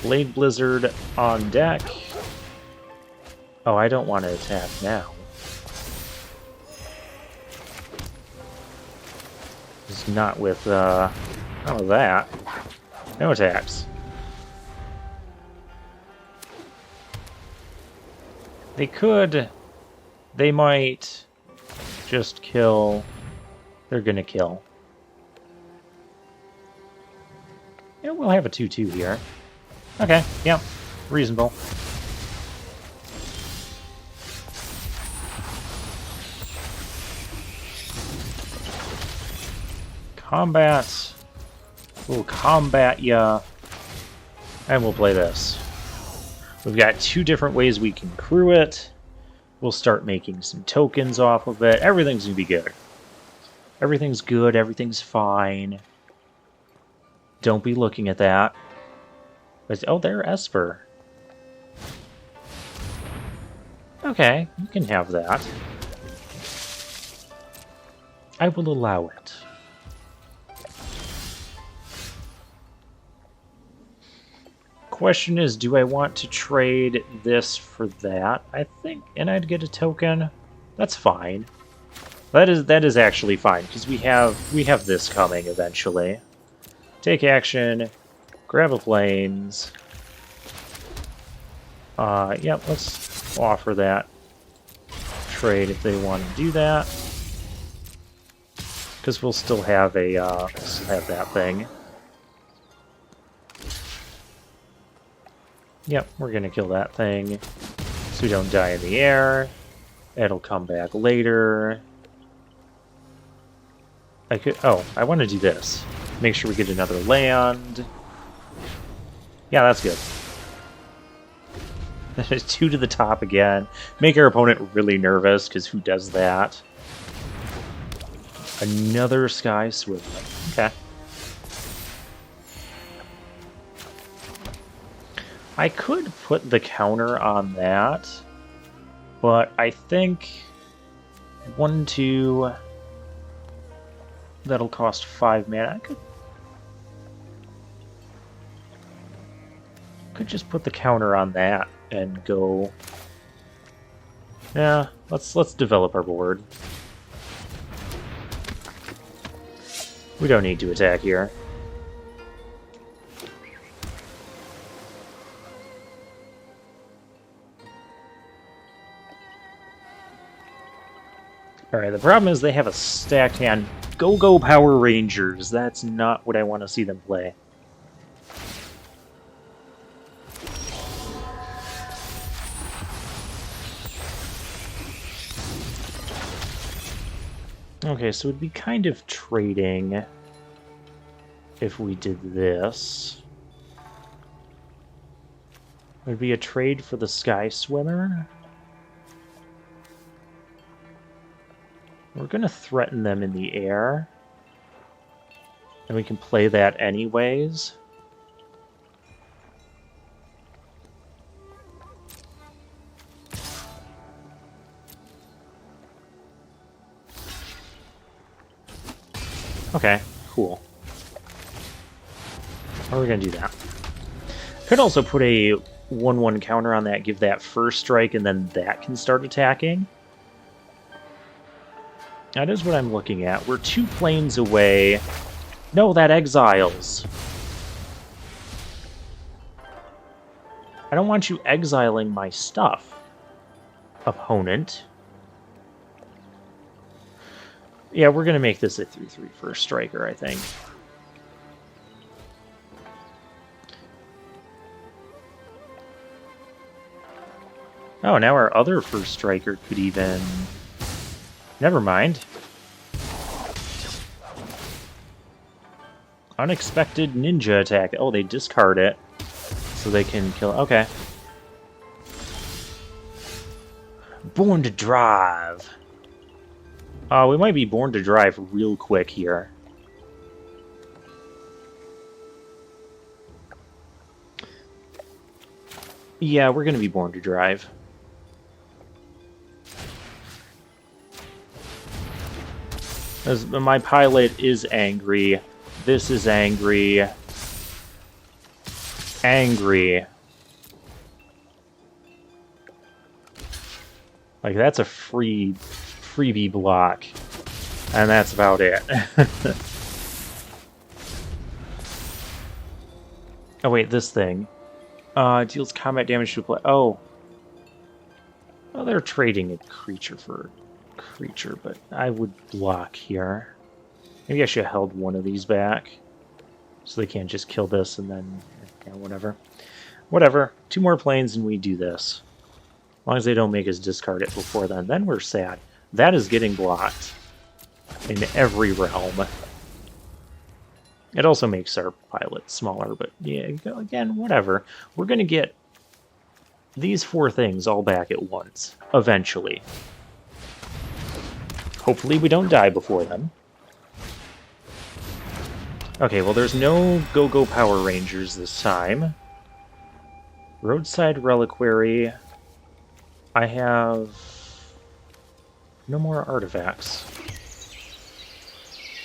Blade Blizzard on deck. Oh, I don't want to attack now. Just not with that. No attacks. They could. They might just kill. They're gonna kill. Yeah, we'll have a 2/2 here. Okay, yeah, reasonable. Combat. We'll combat ya. And we'll play this. We've got 2 different ways we can crew it. We'll start making some tokens off of it. Everything's gonna be good. Everything's good, everything's fine. Don't be looking at that. But, oh, they're Esper. Okay, you can have that. I will allow it. Question is, do I want to trade this for that? I think, and I'd get a token. That's fine. That is actually fine because we have this coming eventually. Take action, grab a planes. Yep, let's offer that trade if they want to do that. Because we'll still have that thing. Yep, we're gonna kill that thing so we don't die in the air. It'll come back later. I want to do this. Make sure we get another land. Yeah, that's good. 2 to the top again. Make our opponent really nervous, because who does that? Another Sky Swimmer. Okay. I could put the counter on that, but I think 1, 2... That'll cost 5 mana. I could just put the counter on that and go. Yeah, let's develop our board. We don't need to attack here. Alright, the problem is they have a stacked hand. Go Power Rangers! That's not what I want to see them play. Okay, so it'd be kind of trading if we did this. It would be a trade for the Sky Swimmer. We're going to threaten them in the air. And we can play that anyways. Okay, cool. We're going to do that. Could also put a 1/1 counter on that, give that first strike, and then that can start attacking. That is what I'm looking at. We're 2 planes away. No, that exiles. I don't want you exiling my stuff, opponent. Yeah, we're going to make this a 3/3 first striker, I think. Oh, now our other first striker could even... Never mind. Unexpected ninja attack. Oh, they discard it. So they can kill... Okay. Born to Drive. We might be Born to Drive real quick here. Yeah, we're going to be Born to Drive. As my pilot is angry. This is angry. Angry. Like, that's a freebie block. And that's about it. Oh, wait, this thing. Deals combat damage to a player. Oh. Well, they're trading a creature for a creature, but I would block here. Maybe I should have held one of these back. So they can't just kill this and then... Yeah, whatever. Whatever. 2 more planes and we do this. As long as they don't make us discard it before then. Then we're sad. That is getting blocked. In every realm. It also makes our pilot smaller, but yeah, again, whatever. We're going to get these 4 things all back at once. Eventually. Hopefully we don't die before then. Okay, well there's no Go-Go Power Rangers this time. Roadside Reliquary. I have no more artifacts.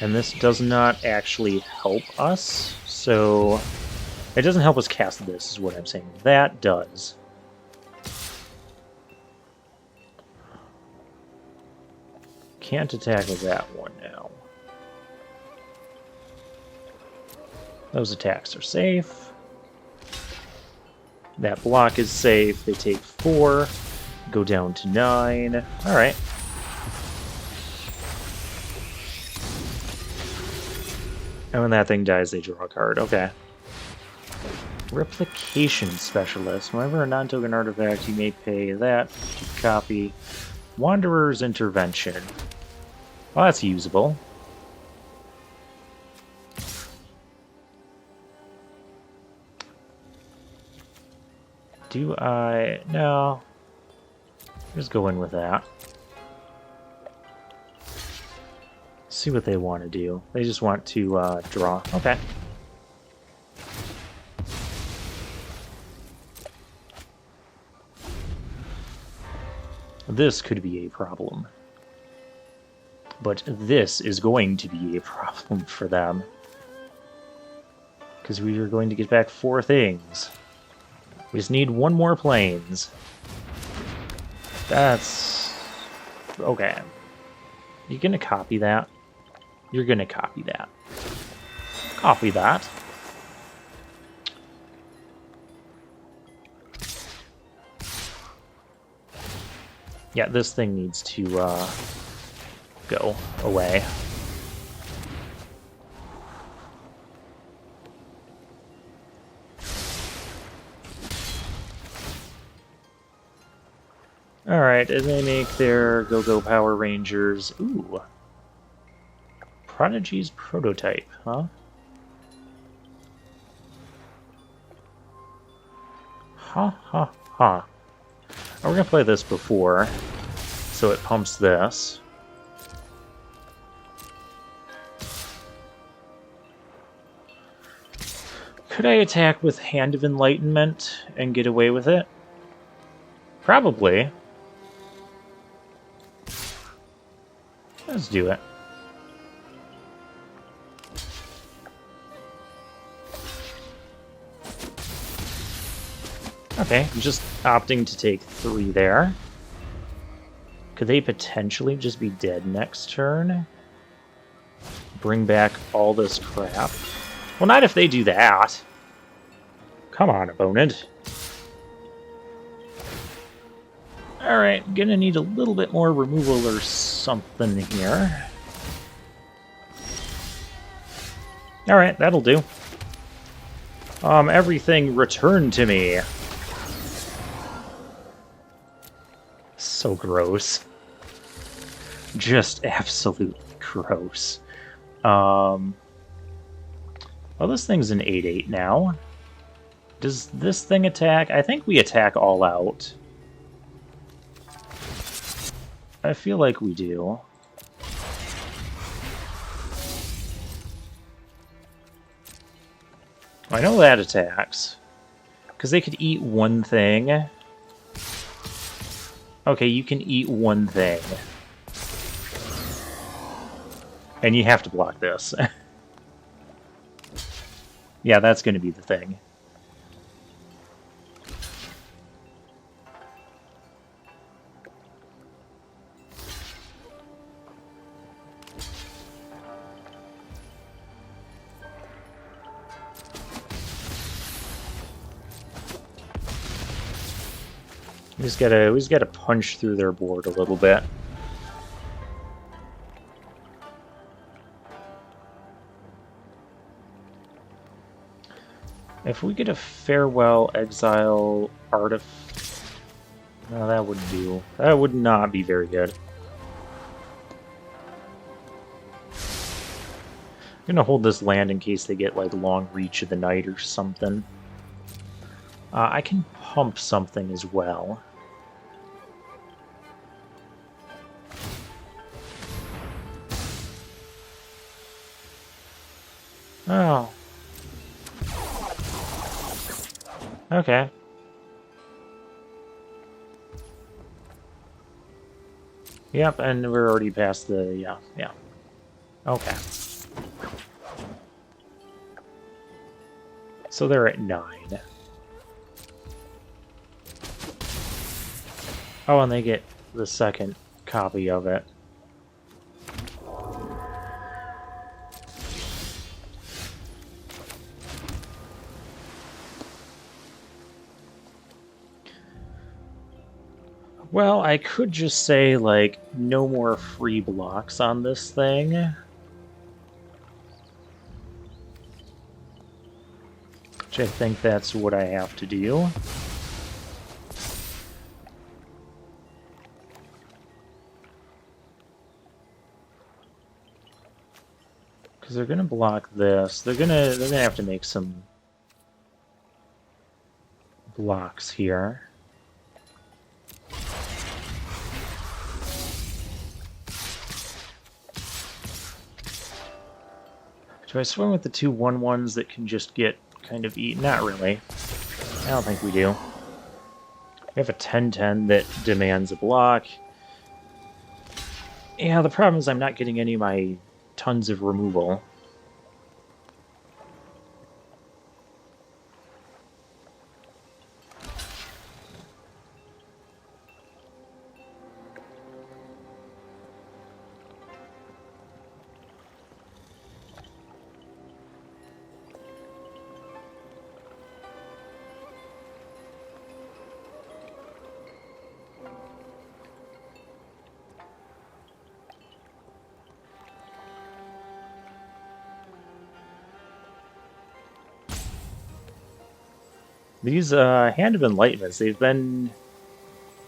And this does not actually help us, so... It doesn't help us cast this, is what I'm saying. That does. Can't attack with that one now. Those attacks are safe. That block is safe. They take 4. Go down to 9. Alright. And when that thing dies, they draw a card. Okay. Replication Specialist. Whenever a non-token artifact, you may pay that to copy. Wanderer's Intervention. Well, that's usable. Do I... No. Just go in with that. See what they want to do. They just want to draw. Okay. This could be a problem. But this is going to be a problem for them. Because we are going to get back 4 things. We just need 1 more planes. That's... Okay. You gonna copy that? You're gonna copy that. Copy that. Yeah, this thing needs to go away. Alright, and they make their Go-Go Power Rangers. Ooh. Prodigy's prototype, huh? Ha ha ha. We're gonna play this before, so it pumps this. Could I attack with Hand of Enlightenment and get away with it? Probably. Let's do it. Okay, just opting to take 3 there. Could they potentially just be dead next turn? Bring back all this crap? Well, not if they do that. Come on, opponent. Alright, gonna need a little bit more removal or something here. Alright, that'll do. Everything returned to me. So gross. Just absolutely gross. Well, this thing's an 8/8 now. Does this thing attack? I think we attack all out. I feel like we do. I know that attacks. Because they could eat one thing. Okay, you can eat one thing. And you have to block this. Yeah, that's going to be the thing. We just gotta punch through their board a little bit. If we get a Farewell Exile Artifact... No, that wouldn't do. That would not be very good. I'm gonna hold this land in case they get, like, Long Reach of the Night or something. I can pump something as well. Oh. Okay. Yep, and we're already past the... yeah. Okay. So they're at 9. Oh, and they get the second copy of it. Well, I could just say, like, no more free blocks on this thing. Which I think that's what I have to do. Because they're gonna block this. They're gonna have to make some blocks here. Do I swing with the 2 1/1s that can just get kind of eaten? Not really. I don't think we do. We have a 10/10 that demands a block. Yeah, the problem is I'm not getting any of my tons of removal. These Hand of Enlightenments,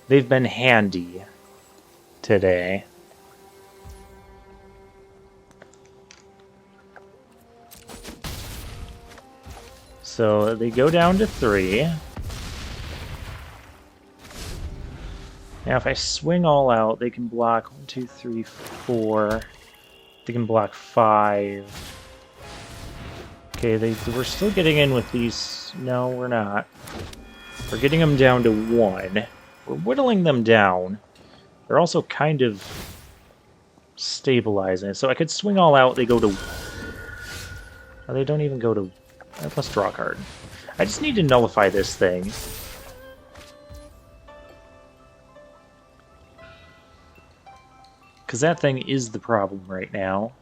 they've been handy today. So they go down to 3. Now if I swing all out, they can block 1, 2, 3, 4. They can block 5. Okay, we're still getting in with these. No, we're not. We're getting them down to 1. We're whittling them down. They're also kind of stabilizing. So I could swing all out. They go to... Oh, they don't even go to... Let's draw a card. I just need to nullify this thing. Because that thing is the problem right now.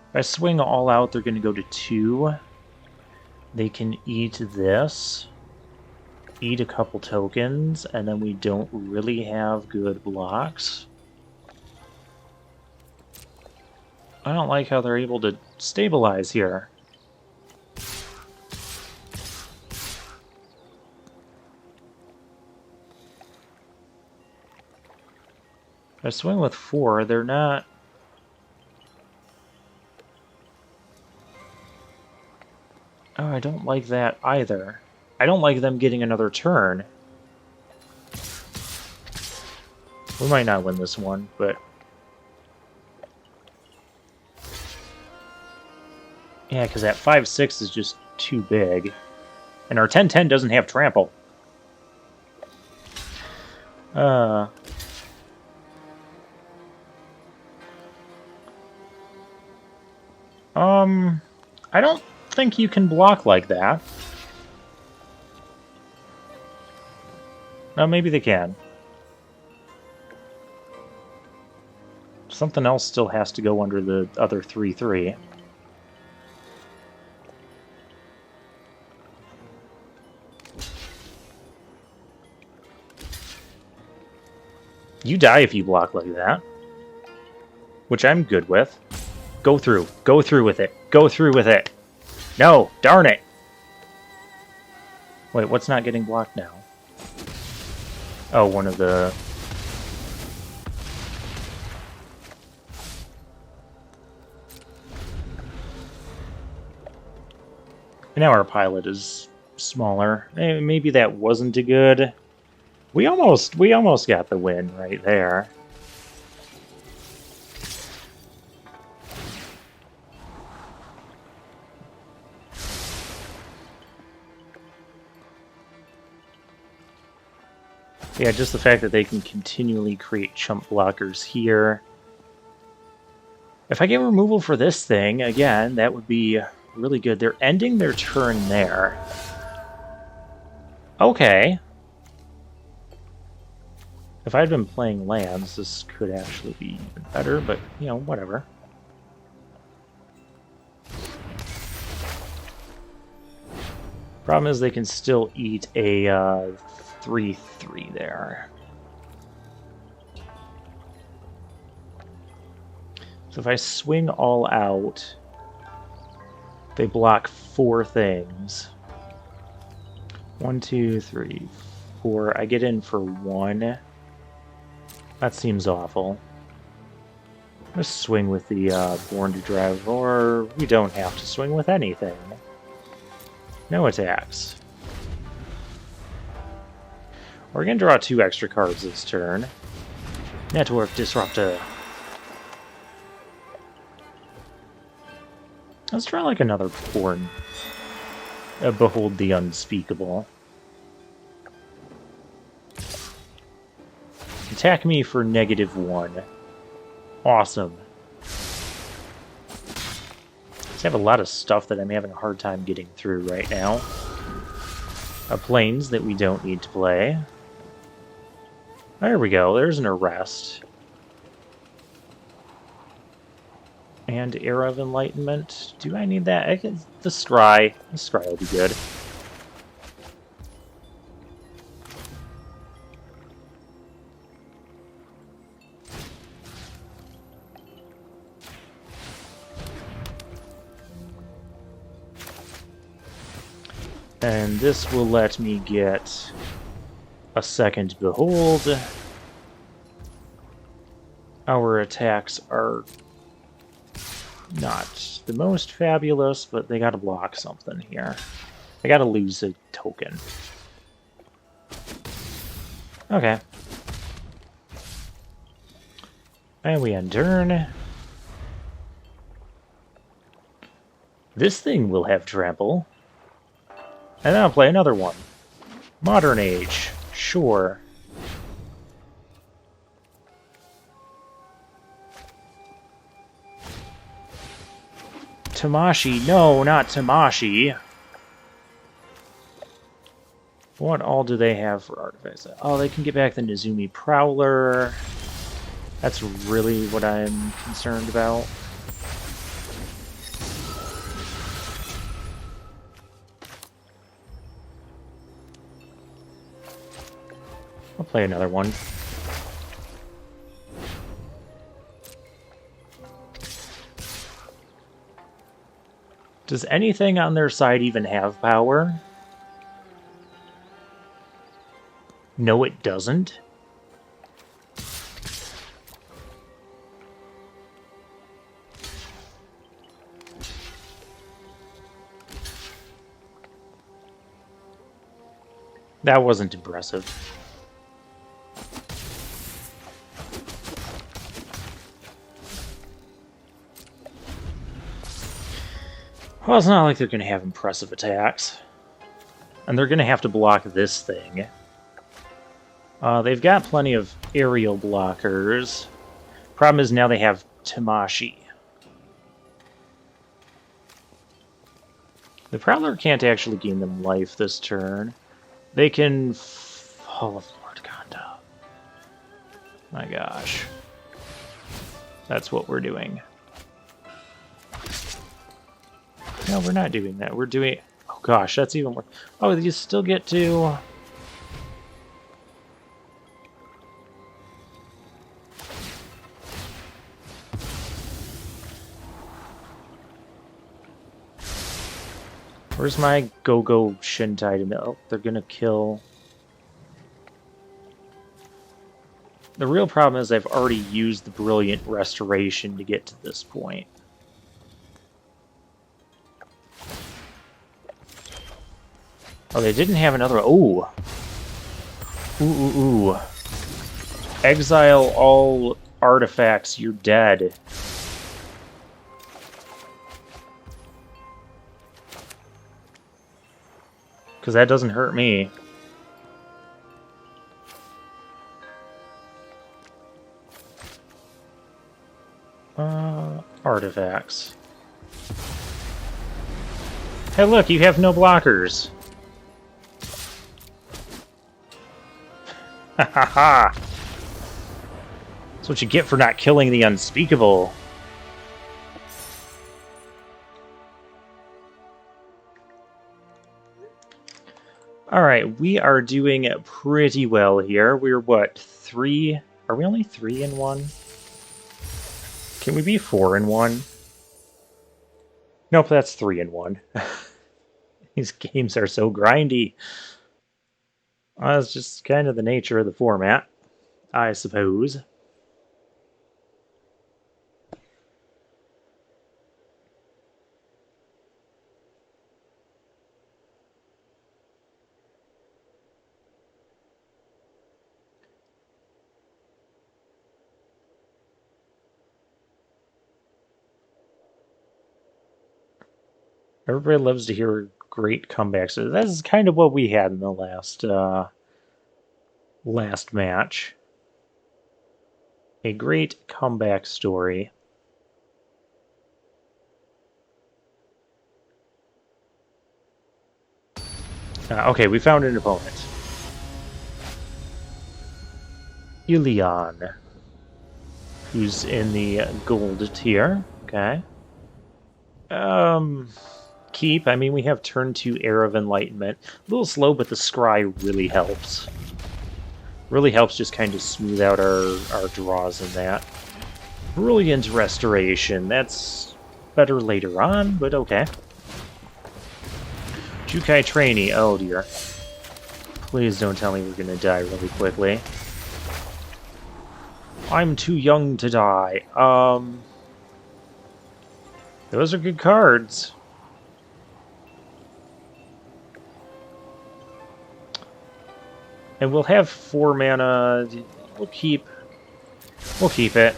If I swing all out, they're going to go to 2. They can eat this. Eat a couple tokens, and then we don't really have good blocks. I don't like how they're able to stabilize here. If I swing with 4, they're not... Oh, I don't like that either. I don't like them getting another turn. We might not win this one, but... Yeah, because that 5-6 is just too big. And our 10-10 doesn't have trample. I don't think you can block like that. No, maybe they can. Something else still has to go under the other 3-3. You die if you block like that. Which I'm good with. Go through. Go through with it. Go through with it. No! Darn it! Wait, what's not getting blocked now? Oh, one of the... Now our pilot is smaller. Maybe that wasn't a good... We almost got the win right there. Yeah, just the fact that they can continually create chump blockers here. If I get removal for this thing, again, that would be really good. They're ending their turn there. Okay. If I had been playing lands, this could actually be even better, but, you know, whatever. Problem is they can still eat a 3-3 there. So if I swing all out, they block 4 things. 1, 2, 3, 4. I get in for 1. That seems awful. Let's swing with the Born to Drive, or we don't have to swing with anything. No attacks. We're going to draw 2 extra cards this turn. Network Disruptor. Let's try like another Born. Behold the Unspeakable. Attack me for -1. Awesome. I have a lot of stuff that I'm having a hard time getting through right now. Planes that we don't need to play. There we go. There's an Arrest. And Era of Enlightenment. Do I need that? The Scry. The Scry will be good. And this will let me get a second Behold. Our attacks are not the most fabulous, but they gotta block something here. They gotta lose a token. Okay. And we end turn. This thing will have trample. And then I'll play another one. Modern Age. Sure. Tamashi. No, not Tamashi. What all do they have for artifacts? Oh, they can get back the Nezumi Prowler. That's really what I'm concerned about. I'll play another one. Does anything on their side even have power? No, it doesn't. That wasn't impressive. Well, it's not like they're going to have impressive attacks. And they're going to have to block this thing. They've got plenty of aerial blockers. Problem is now they have Tamashi. The Prowler can't actually gain them life this turn. They can... Hall of Lord Ganda. My gosh. That's what we're doing. No, we're not doing that. We're doing... Oh gosh, that's even worse. Oh, you still get to... Where's my Go-Go Shintai to know? They're gonna kill... The real problem is I've already used the Brilliant Restoration to get to this point. Oh, they didn't have another... Oh! Ooh. Exile all artifacts, you're dead. Because that doesn't hurt me. Artifacts. Hey look, you have no blockers. Ha ha ha! That's what you get for not killing the unspeakable. Alright, we are doing pretty well here. We're what, 3? Are we only 3 in 1? Can we be 4 in 1? Nope, that's 3 in 1. These games are so grindy. It's just kind of the nature of the format, I suppose. Everybody loves to hear great comebacks. So that's kind of what we had in the last match. A great comeback story. Okay, we found an opponent. Ilion, who's in the gold tier. Okay. Keep. I mean, we have turn 2 Air of Enlightenment. A little slow, but the scry really helps. Really helps just kind of smooth out our draws in that. Brilliant Restoration. That's better later on, but okay. Jukai Trainee. Oh dear. Please don't tell me we're gonna die really quickly. I'm too young to die. Those are good cards. And we'll have 4 mana. We'll keep it.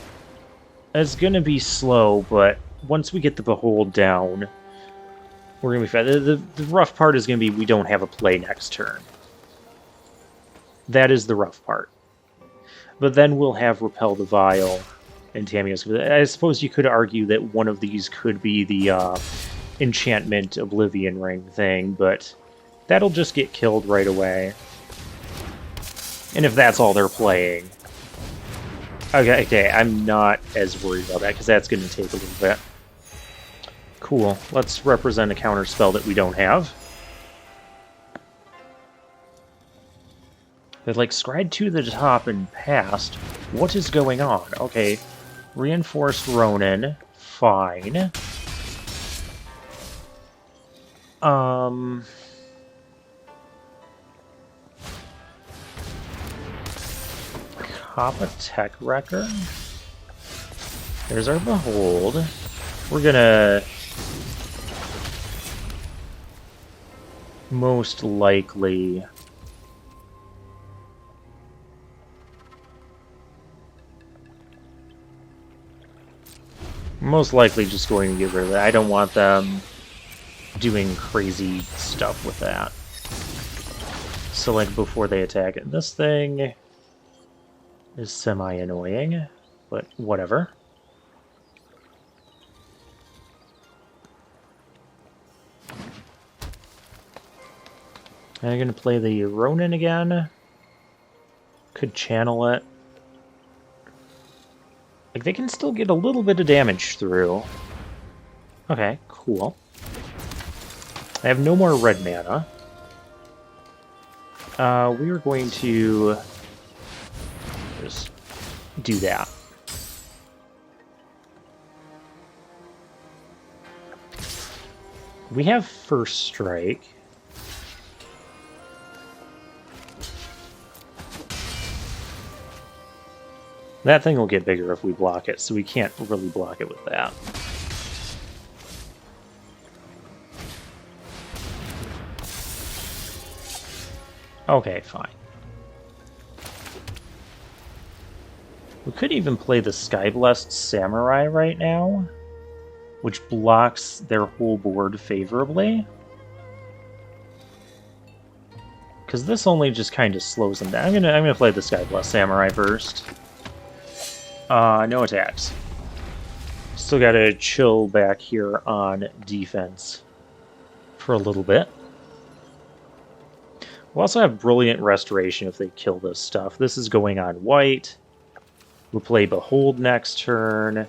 It's gonna be slow, but once we get the Behold down, we're gonna be fine. The rough part is gonna be we don't have a play next turn. That is the rough part. But then we'll have Repel the Vile and Tamiyo's. I suppose you could argue that one of these could be the Enchantment Oblivion Ring thing, but that'll just get killed right away. And if that's all they're playing... Okay, I'm not as worried about that, because that's going to take a little bit. Cool. Let's represent a counter spell that we don't have. They're like, scryed to the top and passed. What is going on? Okay. Reinforced Ronin. Fine. Kappa Tech Wrecker. There's our Behold. We're gonna most likely just going to get rid of it. I don't want them doing crazy stuff with that. So like before they attack it. This thing is semi-annoying, but whatever. I'm going to play the Ronin again. Could channel it. Like, they can still get a little bit of damage through. Okay, cool. I have no more red mana. We are going to just do that. We have First Strike. That thing will get bigger if we block it, so we can't really block it with that. Okay, fine. We could even play the Skyblessed Samurai right now, which blocks their whole board favorably. Because this only just kind of slows them down. I'm gonna play the Skyblessed Samurai first. No attacks. Still gotta chill back here on defense for a little bit. We'll also have Brilliant Restoration if they kill this stuff. This is going on white. We'll play Behold next turn.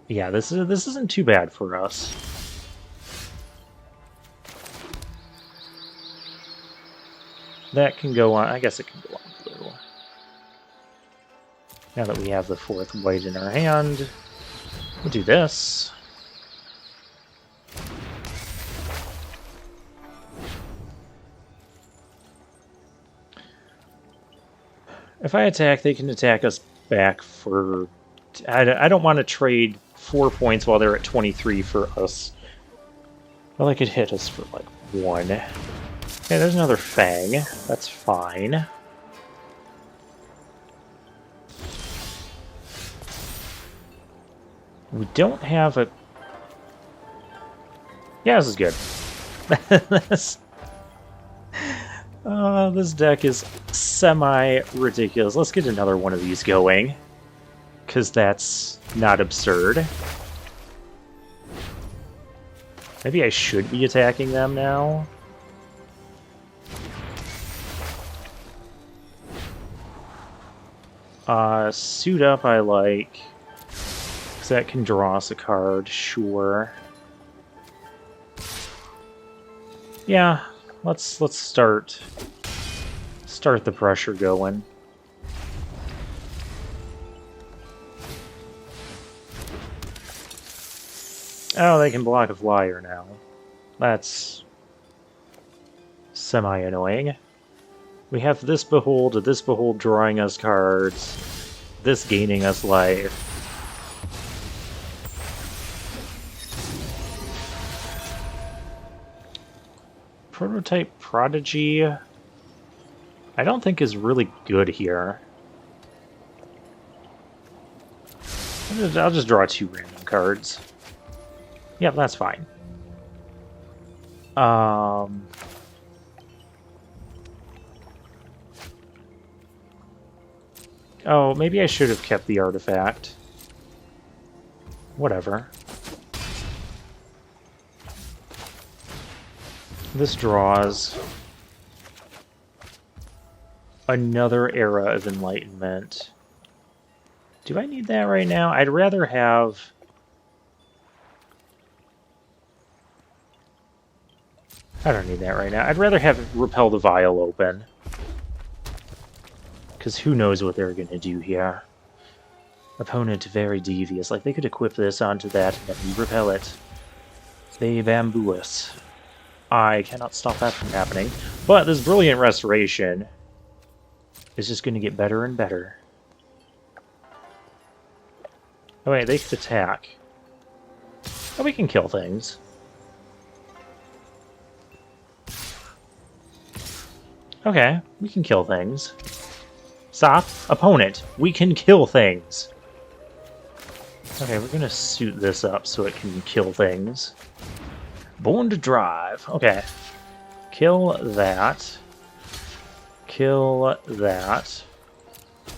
Yeah, this isn't too bad for us. That can go on. I guess it can go on blue. Now that we have the 4th white in our hand, we'll do this. If I attack, they can attack us back for... I don't want to trade 4 points while they're at 23 for us. Well, they could hit us for, like, 1. Okay, there's another Fang. That's fine. We don't have a... Yeah, this is good. This deck is semi-ridiculous. Let's get another one of these going, because that's not absurd. Maybe I should be attacking them now. Suit Up I like, because that can draw us a card, sure. Yeah, let's start the pressure going. Oh, they can block a flyer now. That's semi-annoying. We have this Behold drawing us cards, this gaining us life. Prototype Prodigy, I don't think is really good here. I'll just draw 2 random cards. Yeah, that's fine. Oh, maybe I should have kept the artifact. Whatever. This draws another era of enlightenment. Do I need that right now? I'd rather have... I don't need that right now. I'd rather have Repel the Vial open. Because who knows what they're going to do here. Opponent very devious. Like, they could equip this onto that and then we repel it. They bamboo us. I cannot stop that from happening. But this Brilliant Restoration is just going to get better and better. Oh wait, they could attack. Oh, we can kill things. Okay, we can kill things. Stop. Opponent, we can kill things. Okay, we're gonna suit this up so it can kill things. Born to Drive. Okay. Kill that. Kill that.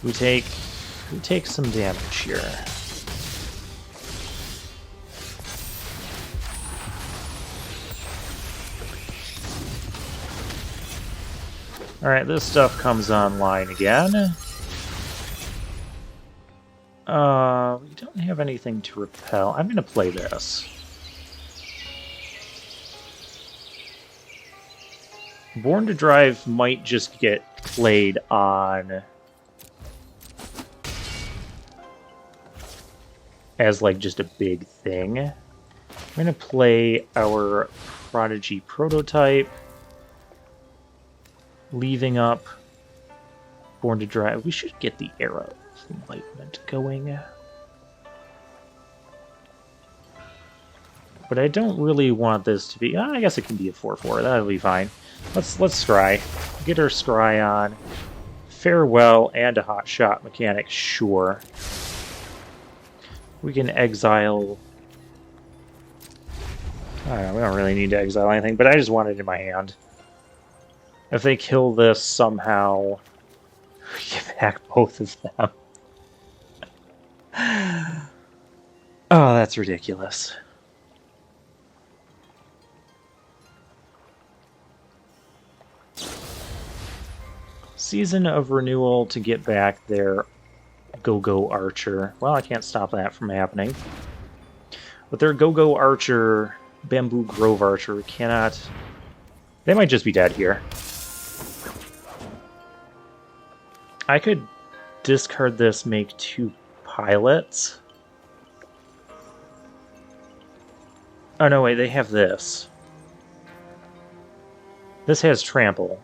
We take some damage here. Alright, this stuff comes online again. We don't have anything to repel. I'm gonna play this. Born to Drive might just get played on as like just a big thing. I'm gonna play our Prodigy prototype, leaving up Born to Drive. We should get the Era of Enlightenment going. But I don't really want this to be... I guess it can be a 4/4. That'll be fine. Let's scry. Get our scry on. Farewell and a hot shot mechanic, sure. We can exile... I don't know, we don't really need to exile anything, but I just want it in my hand. If they kill this somehow, we get back both of them. Oh, that's ridiculous. Season of Renewal to get back their Go-Go Archer. Well, I can't stop that from happening. But their Go-Go Archer, Bamboo Grove Archer, cannot... They might just be dead here. I could discard this, make 2 pilots. Oh, no, wait, they have this. This has Trample.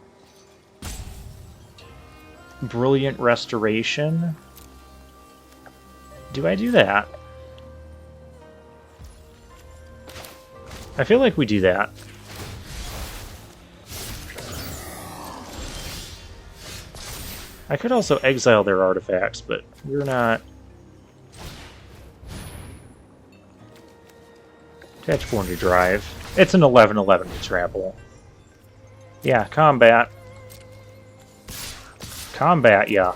Brilliant Restoration. Do I do that? I feel like we do that. I could also exile their artifacts, but we're not... Attach Born to Drive. It's an 11/11 to trample. Yeah, combat. Combat, yeah.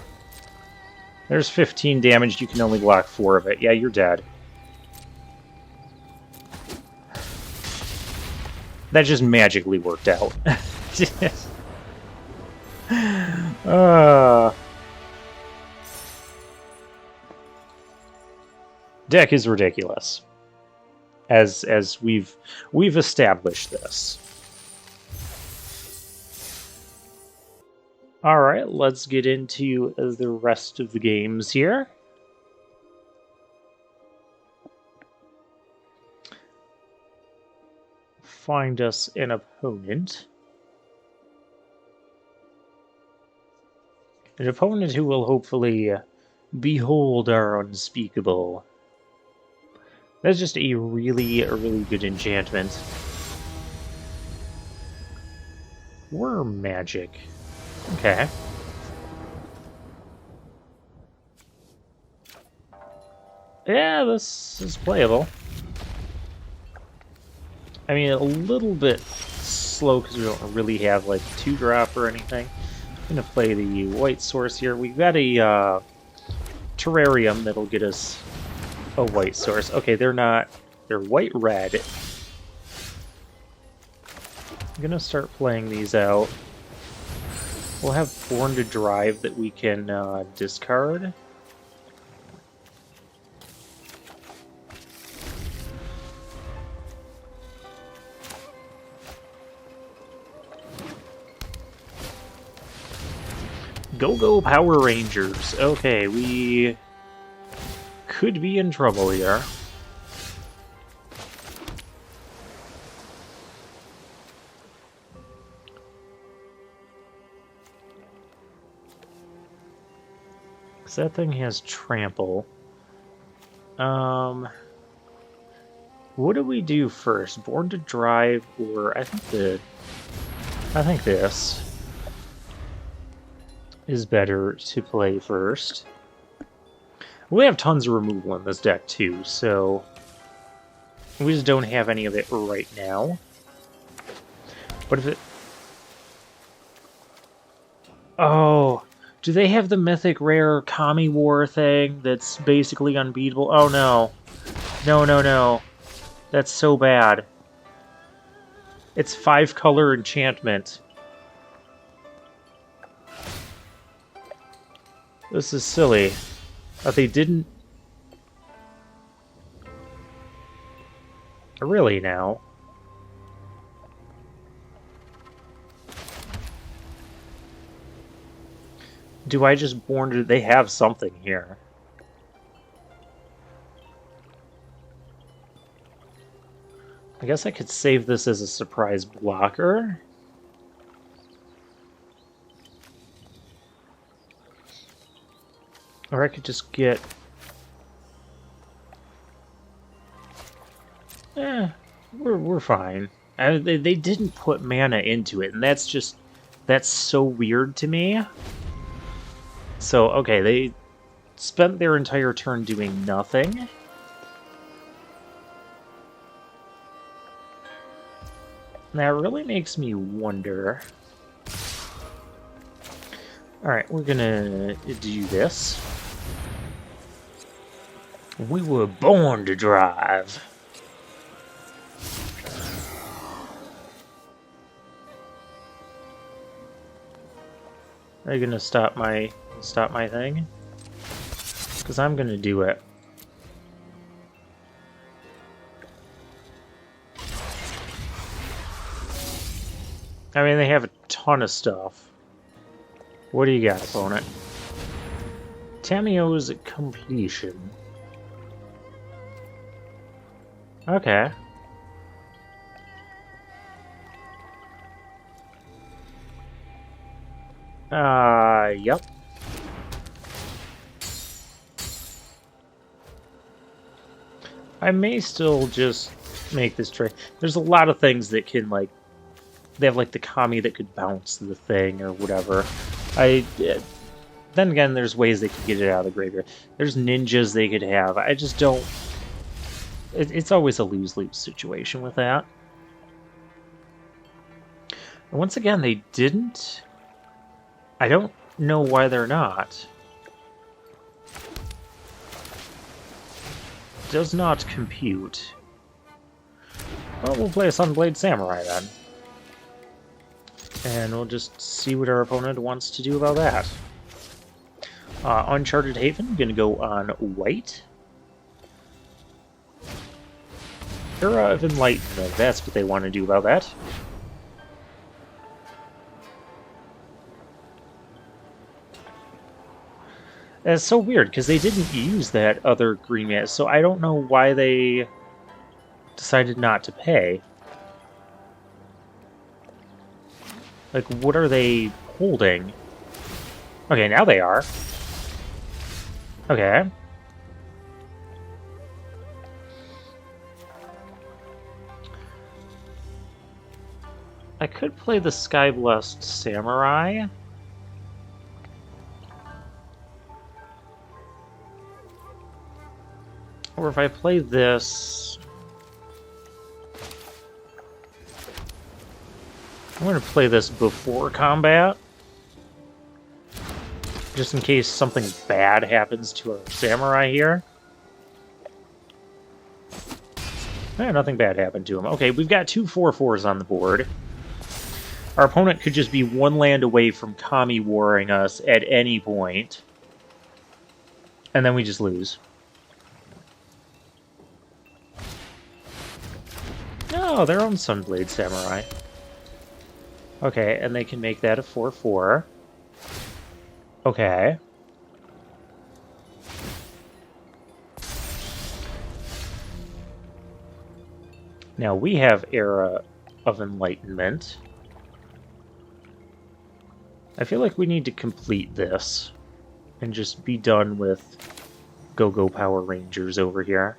There's 15 damage, you can only block 4 of it. Yeah, you're dead. That just magically worked out. Deck is ridiculous. As we've established this. Alright, let's get into the rest of the games here. Find us an opponent. An opponent who will hopefully behold our unspeakable. That's just a really, really good enchantment. Or magic. Okay. Yeah, this is playable. I mean, a little bit slow because we don't really have like 2-drop or anything. I'm gonna play the white source here. We've got a terrarium that'll get us a white source. Okay, they're white-red. I'm gonna start playing these out. We'll have Born to Drive that we can discard. Go Power Rangers! Okay, we could be in trouble here. Because that thing has trample. What do we do first? Born to Drive or I think this is better to play first. We have tons of removal in this deck too, so we just don't have any of it right now. What if it... Oh, do they have the mythic rare Kamigawa thing that's basically unbeatable? Oh no. No. That's so bad. It's 5-color enchantment. This is silly. They didn't... Really now? Do I just Born to... They have something here. I guess I could save this as a surprise blocker. Or I could just get... we're fine. They didn't put mana into it, and that's so weird to me. So, okay, they spent their entire turn doing nothing. That really makes me wonder. Alright, we're gonna do this. We were born to drive. Are you gonna stop my thing? Because I'm gonna do it. I mean, they have a ton of stuff. What do you got, opponent? Tamio's completion. Okay. Yep. I may still just make this trade. There's a lot of things that can, like, they have, like, the Kami that could bounce the thing or whatever. Then again, there's ways they could get it out of the graveyard. There's ninjas they could have. I just don't... It's always a lose-lose situation with that. And once again, they didn't... I don't know why they're not. Does not compute. Well, we'll play a Sunblade Samurai then. And we'll just see what our opponent wants to do about that. Uncharted Haven, gonna go on white. Era of Enlightenment, that's what they want to do about that. That's so weird, because they didn't use that other green mana, so I don't know why they decided not to pay. Like, what are they holding? Okay, now they are. Okay. I could play the Skyblessed Samurai. Or if I play this... I'm going to play this before combat. Just in case something bad happens to our samurai here. Nothing bad happened to him. Okay, we've got 2 4/4s on the board. Our opponent could just be 1 land away from Kami warring us at any point. And then we just lose. No, their own Sunblade Samurai. Okay, and they can make that a 4/4. Okay. Now we have Era of Enlightenment. I feel like we need to complete this and just be done with Go-Go Power Rangers over here.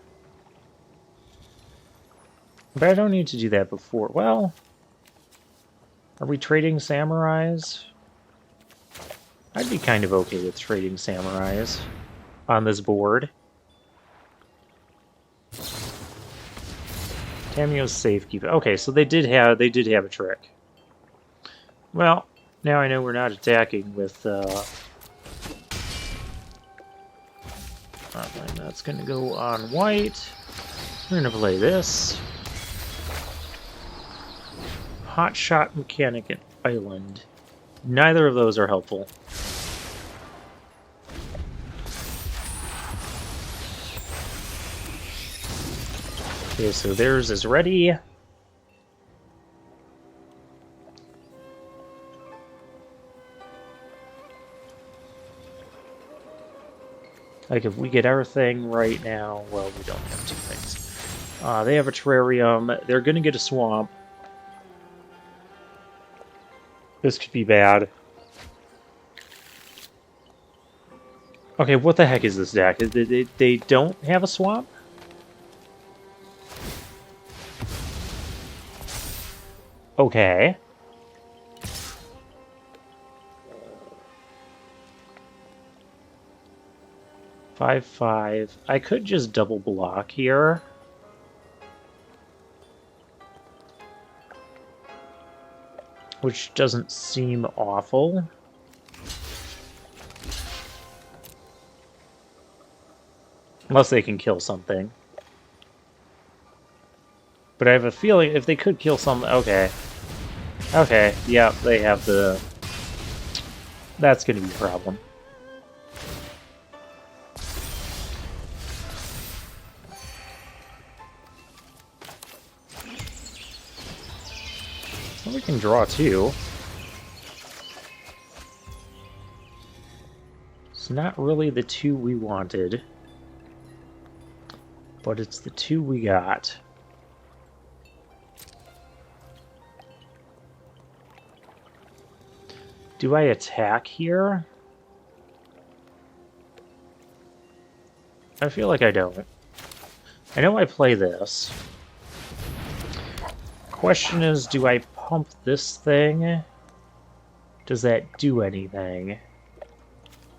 But I don't need to do that before. Well, are we trading samurais? I'd be kind of okay with trading samurais on this board. Tamio's safekeeping. Okay, so they did have a trick. Well, now I know we're not attacking with that's gonna go on white. We're gonna play this. Hot Shot Mechanic and Island. Neither of those are helpful. Okay, so theirs is ready. Like, if we get our thing right now, well, we don't have 2 things. They have a terrarium. They're going to get a swamp. This could be bad. Okay, what the heck is this deck? They don't have a swamp? Okay. Five, 5. I could just double block here. Which doesn't seem awful. Unless they can kill something. But I have a feeling if they could kill something... Okay. Okay, yeah, they have the... That's going to be a problem. Well, we can draw 2. It's not really the 2 we wanted. But it's the 2 we got. Do I attack here? I feel like I don't. I know I play this. Question is, do I pump this thing? Does that do anything? I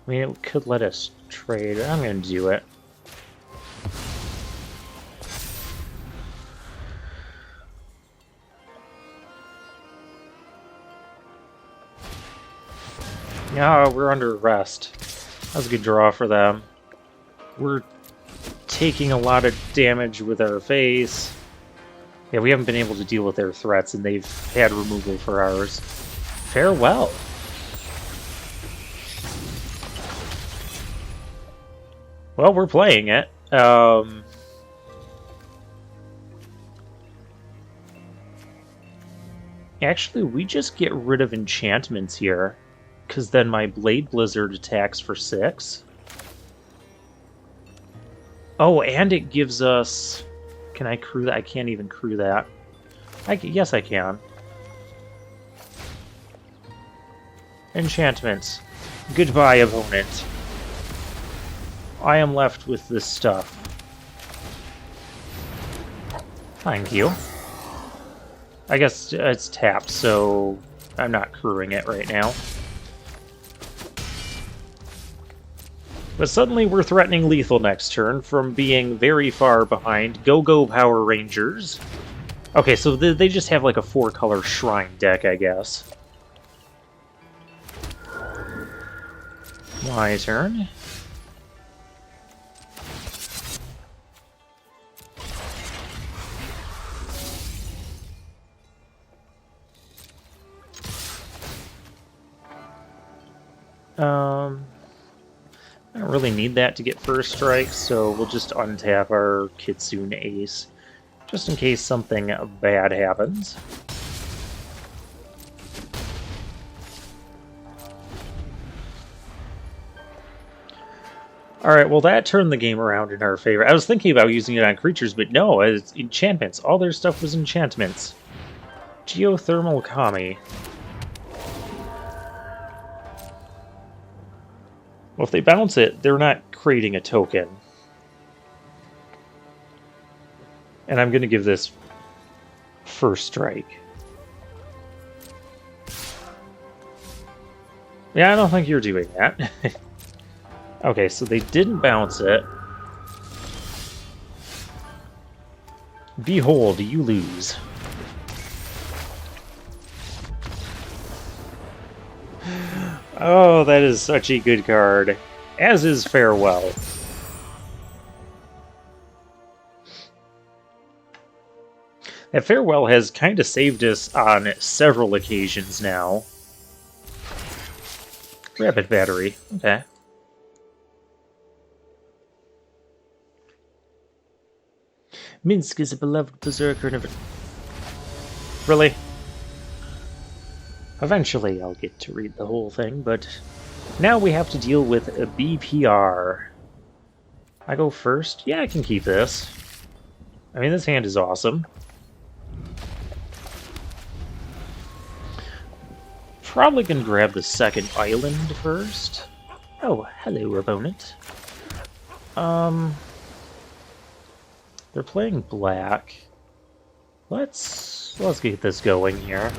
mean, it could let us trade. I'm going to do it. No, we're under arrest. That was a good draw for them. We're taking a lot of damage with our face. Yeah, we haven't been able to deal with their threats, and they've had removal for ours. Farewell. Well, we're playing it. Actually, we just get rid of enchantments here. Because then my Blade Blizzard attacks for 6. Oh, and it gives us... Can I crew that? I can't even crew that. Yes, I can. Enchantments. Goodbye, opponent. I am left with this stuff. Thank you. I guess it's tapped, so I'm not crewing it right now. But suddenly we're threatening lethal next turn from being very far behind. Go Power Rangers. Okay, so they just have like a 4-color shrine deck, I guess. My turn. I don't really need that to get first strike, so we'll just untap our Kitsune Ace, just in case something bad happens. Alright, well that turned the game around in our favor. I was thinking about using it on creatures, but no, it's enchantments. All their stuff was enchantments. Geothermal Kami. Well, if they bounce it, they're not creating a token. And I'm going to give this first strike. Yeah, I don't think you're doing that. Okay, so they didn't bounce it. Behold, you lose. Oh, that is such a good card. As is Farewell. That Farewell has kind of saved us on several occasions now. Rapid Battery. Okay. Minsk is a beloved berserker and Really? Eventually I'll get to read the whole thing, but now we have to deal with a BPR. I go first? Yeah, I can keep this. I mean, this hand is awesome. Probably gonna grab the second island first. Oh, hello, opponent. They're playing black. Let's get this going here.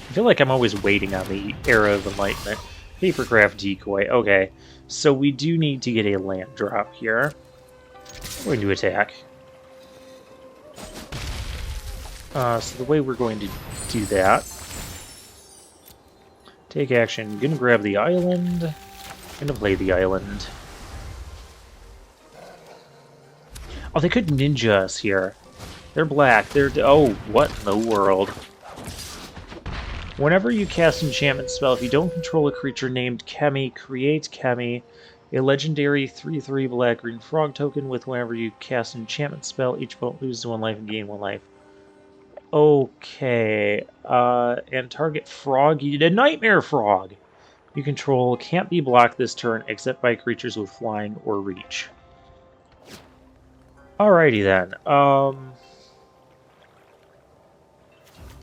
I feel like I'm always waiting on the Era of Enlightenment. Papercraft Decoy. Okay, so we do need to get a land drop here. We're going to attack. So the way we're going to do that... Take action. Gonna grab the island. Gonna play the island. Oh, they could ninja us here. They're black. They're... Oh, what in the world? Whenever you cast an enchantment spell, if you don't control a creature named Kemi, create Kemi, a legendary 3/3 black-green frog token with whenever you cast an enchantment spell, each opponent loses 1 life and gain 1 life. Okay, and target frog, you did a Nightmare Frog! You control can't be blocked this turn except by creatures with flying or reach. Alrighty then,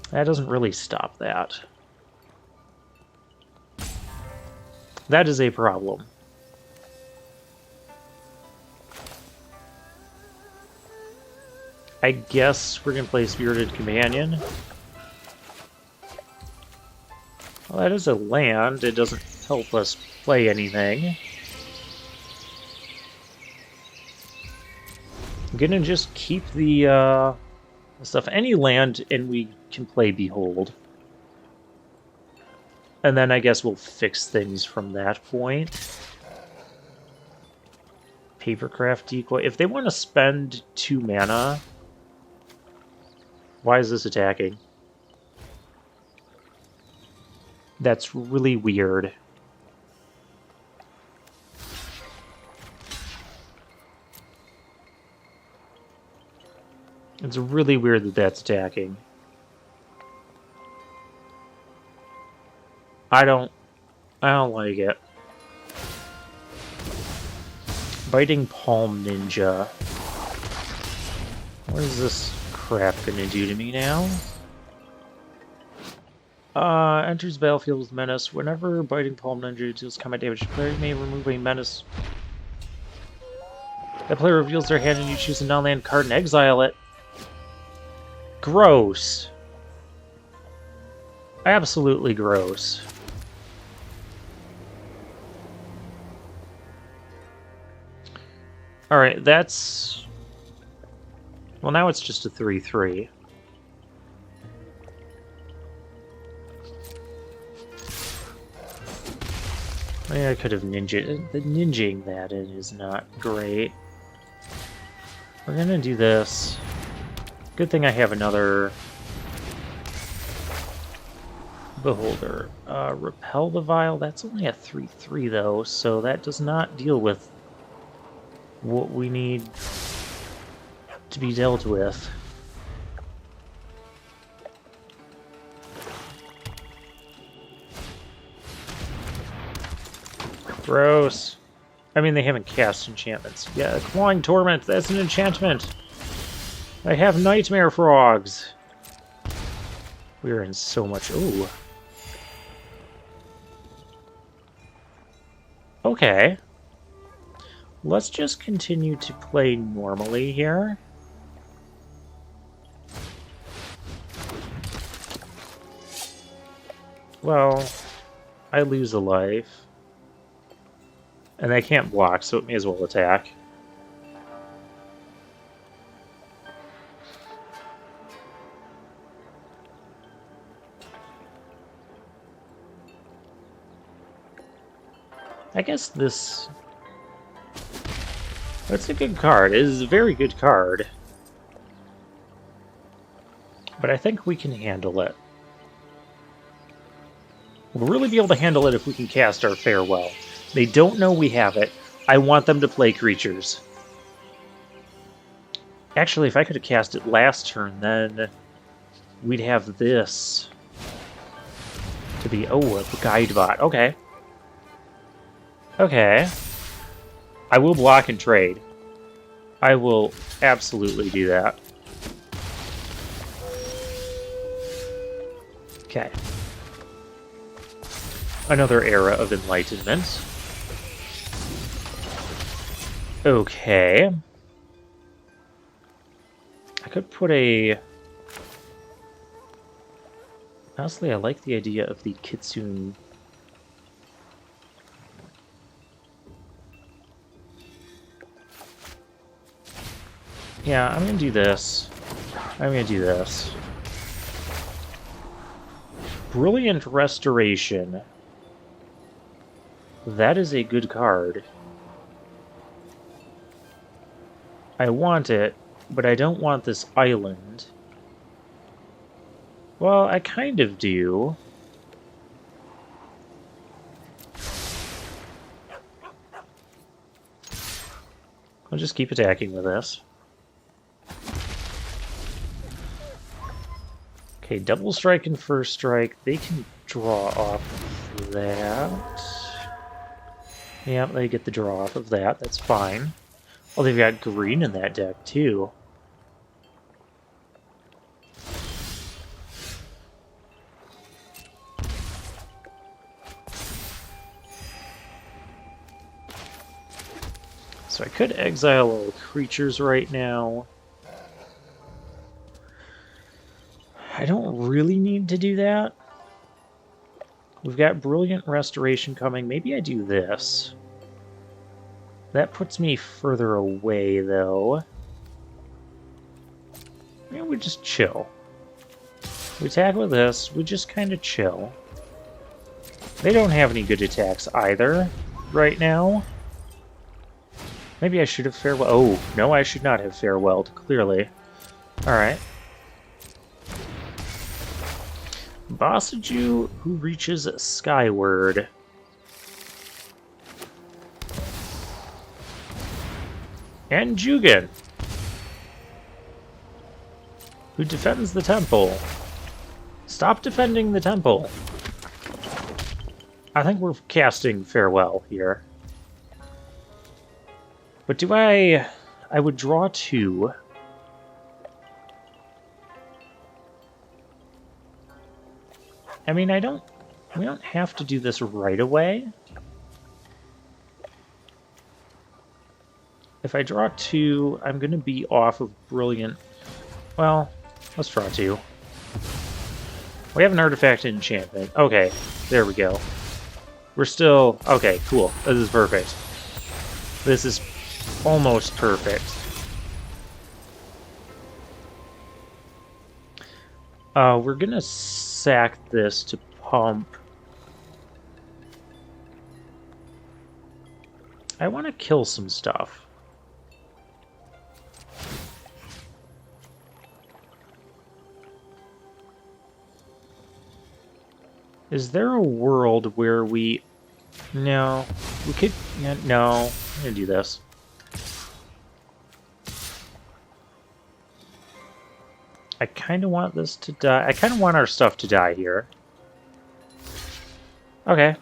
that doesn't really stop that. That is a problem. I guess we're going to play Spirited Companion. Well, that is a land. It doesn't help us play anything. I'm going to just keep the stuff. Any land, and we can play Behold. And then I guess we'll fix things from that point. Papercraft Decoy. If they want to spend 2 mana... Why is this attacking? That's really weird. It's really weird that that's attacking. I don't like it. Biting Palm Ninja. What is this crap gonna do to me now? Enters battlefield with menace. Whenever Biting Palm Ninja deals combat damage to player, you may remove a menace. That player reveals their hand and you choose a non-land card and exile it. Gross. Absolutely gross. Alright, that's... Well, now it's just a 3-3. Maybe I could have ninja... The ninjing that in is not great. We're gonna do this. Good thing I have another... Beholder. Repel the Vial, that's only a 3-3 though, so that does not deal with what we need to be dealt with. Gross. I mean, they haven't cast enchantments. Yeah, Clawing Torment, that's an enchantment! I have Nightmare Frogs! We're in so much... Ooh. Okay. Let's just continue to play normally here. Well, I lose a life. And they can't block, so it may as well attack. I guess this... That's a good card. It is a very good card. But I think we can handle it. We'll really be able to handle it if we can cast our Farewell. They don't know we have it. I want them to play creatures. Actually, if I could have cast it last turn, then we'd have this to be... Oh, a Guide Bot. Okay. Okay. I will block and trade. I will absolutely do that. Okay. Another era of enlightenment. Okay. I could put a... Honestly, I like the idea of the Kitsune... Yeah, I'm gonna do this. I'm gonna do this. Brilliant Restoration. That is a good card. I want it, but I don't want this island. Well, I kind of do. I'll just keep attacking with this. Okay, double strike and first strike. They can draw off that. Yeah, they get the draw off of that. That's fine. Oh, they've got green in that deck, too. So I could exile all creatures right now. I don't really need to do that. We've got Brilliant Restoration coming. Maybe I do this. That puts me further away, though. Maybe we just chill. We attack with this. We just kind of chill. They don't have any good attacks either right now. Maybe I should have farewell. Oh, no, I should not have farewelled, clearly. Alright. Bossaju, who reaches skyward. And Jugan, who defends the temple. Stop defending the temple. I think we're casting Farewell here. But do I would draw two. I mean, we don't have to do this right away. If I draw 2, I'm going to be off of Brilliant. Well, let's draw 2. We have an artifact enchantment. Okay, there we go. We're still... Okay, cool. This is perfect. This is almost perfect. We're going to sack this to pump. I want to kill some stuff. Is there a world where we... No. We could... No. I'm going to do this. I kind of want this to die. I kind of want our stuff to die here. Okay.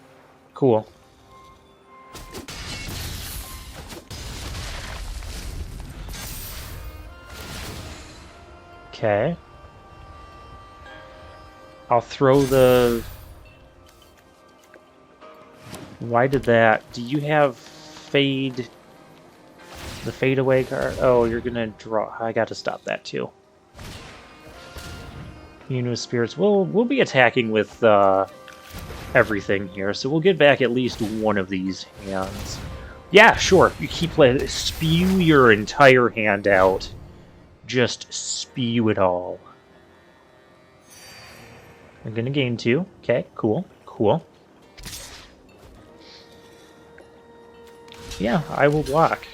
Cool. Okay. I'll throw the... Why did that? Do you have fade? The fade away card? Oh, you're gonna draw. I got to stop that too. Unus Spirits. We'll be attacking with everything here, so we'll get back at least one of these hands. Yeah, sure. You keep playing. Spew your entire hand out. Just spew it all. I'm gonna gain 2. Okay, cool, cool. Yeah, I will block.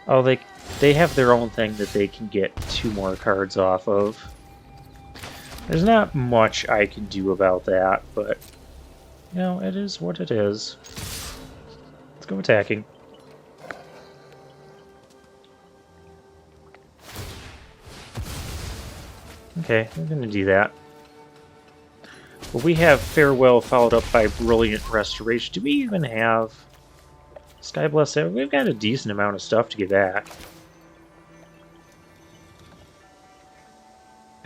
Oh, they have their own thing that they can get 2 more cards off of. There's not much I can do about that, but you know, it is what it is. Let's go attacking. Okay, we're gonna do that. But we have Farewell followed up by Brilliant Restoration. Do we even have Sky Bless? We've got a decent amount of stuff to get back.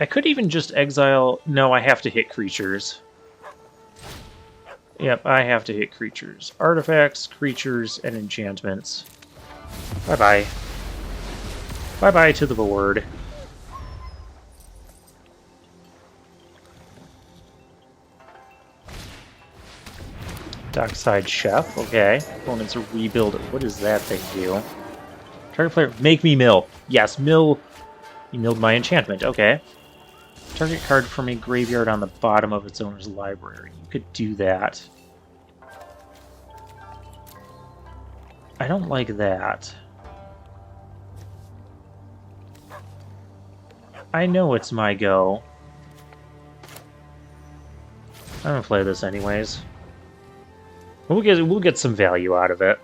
I could even just exile... No, I have to hit creatures. Yep, I have to hit creatures. Artifacts, creatures, and enchantments. Bye-bye. Bye-bye to the board. Dockside Chef, okay. Opponents rebuild. What does that thing do? Target player, make me mill. Yes, mill. You milled my enchantment, okay. Target card from a graveyard on the bottom of its owner's library. You could do that. I don't like that. I know it's my go. I'm gonna play this anyways. We'll get some value out of it.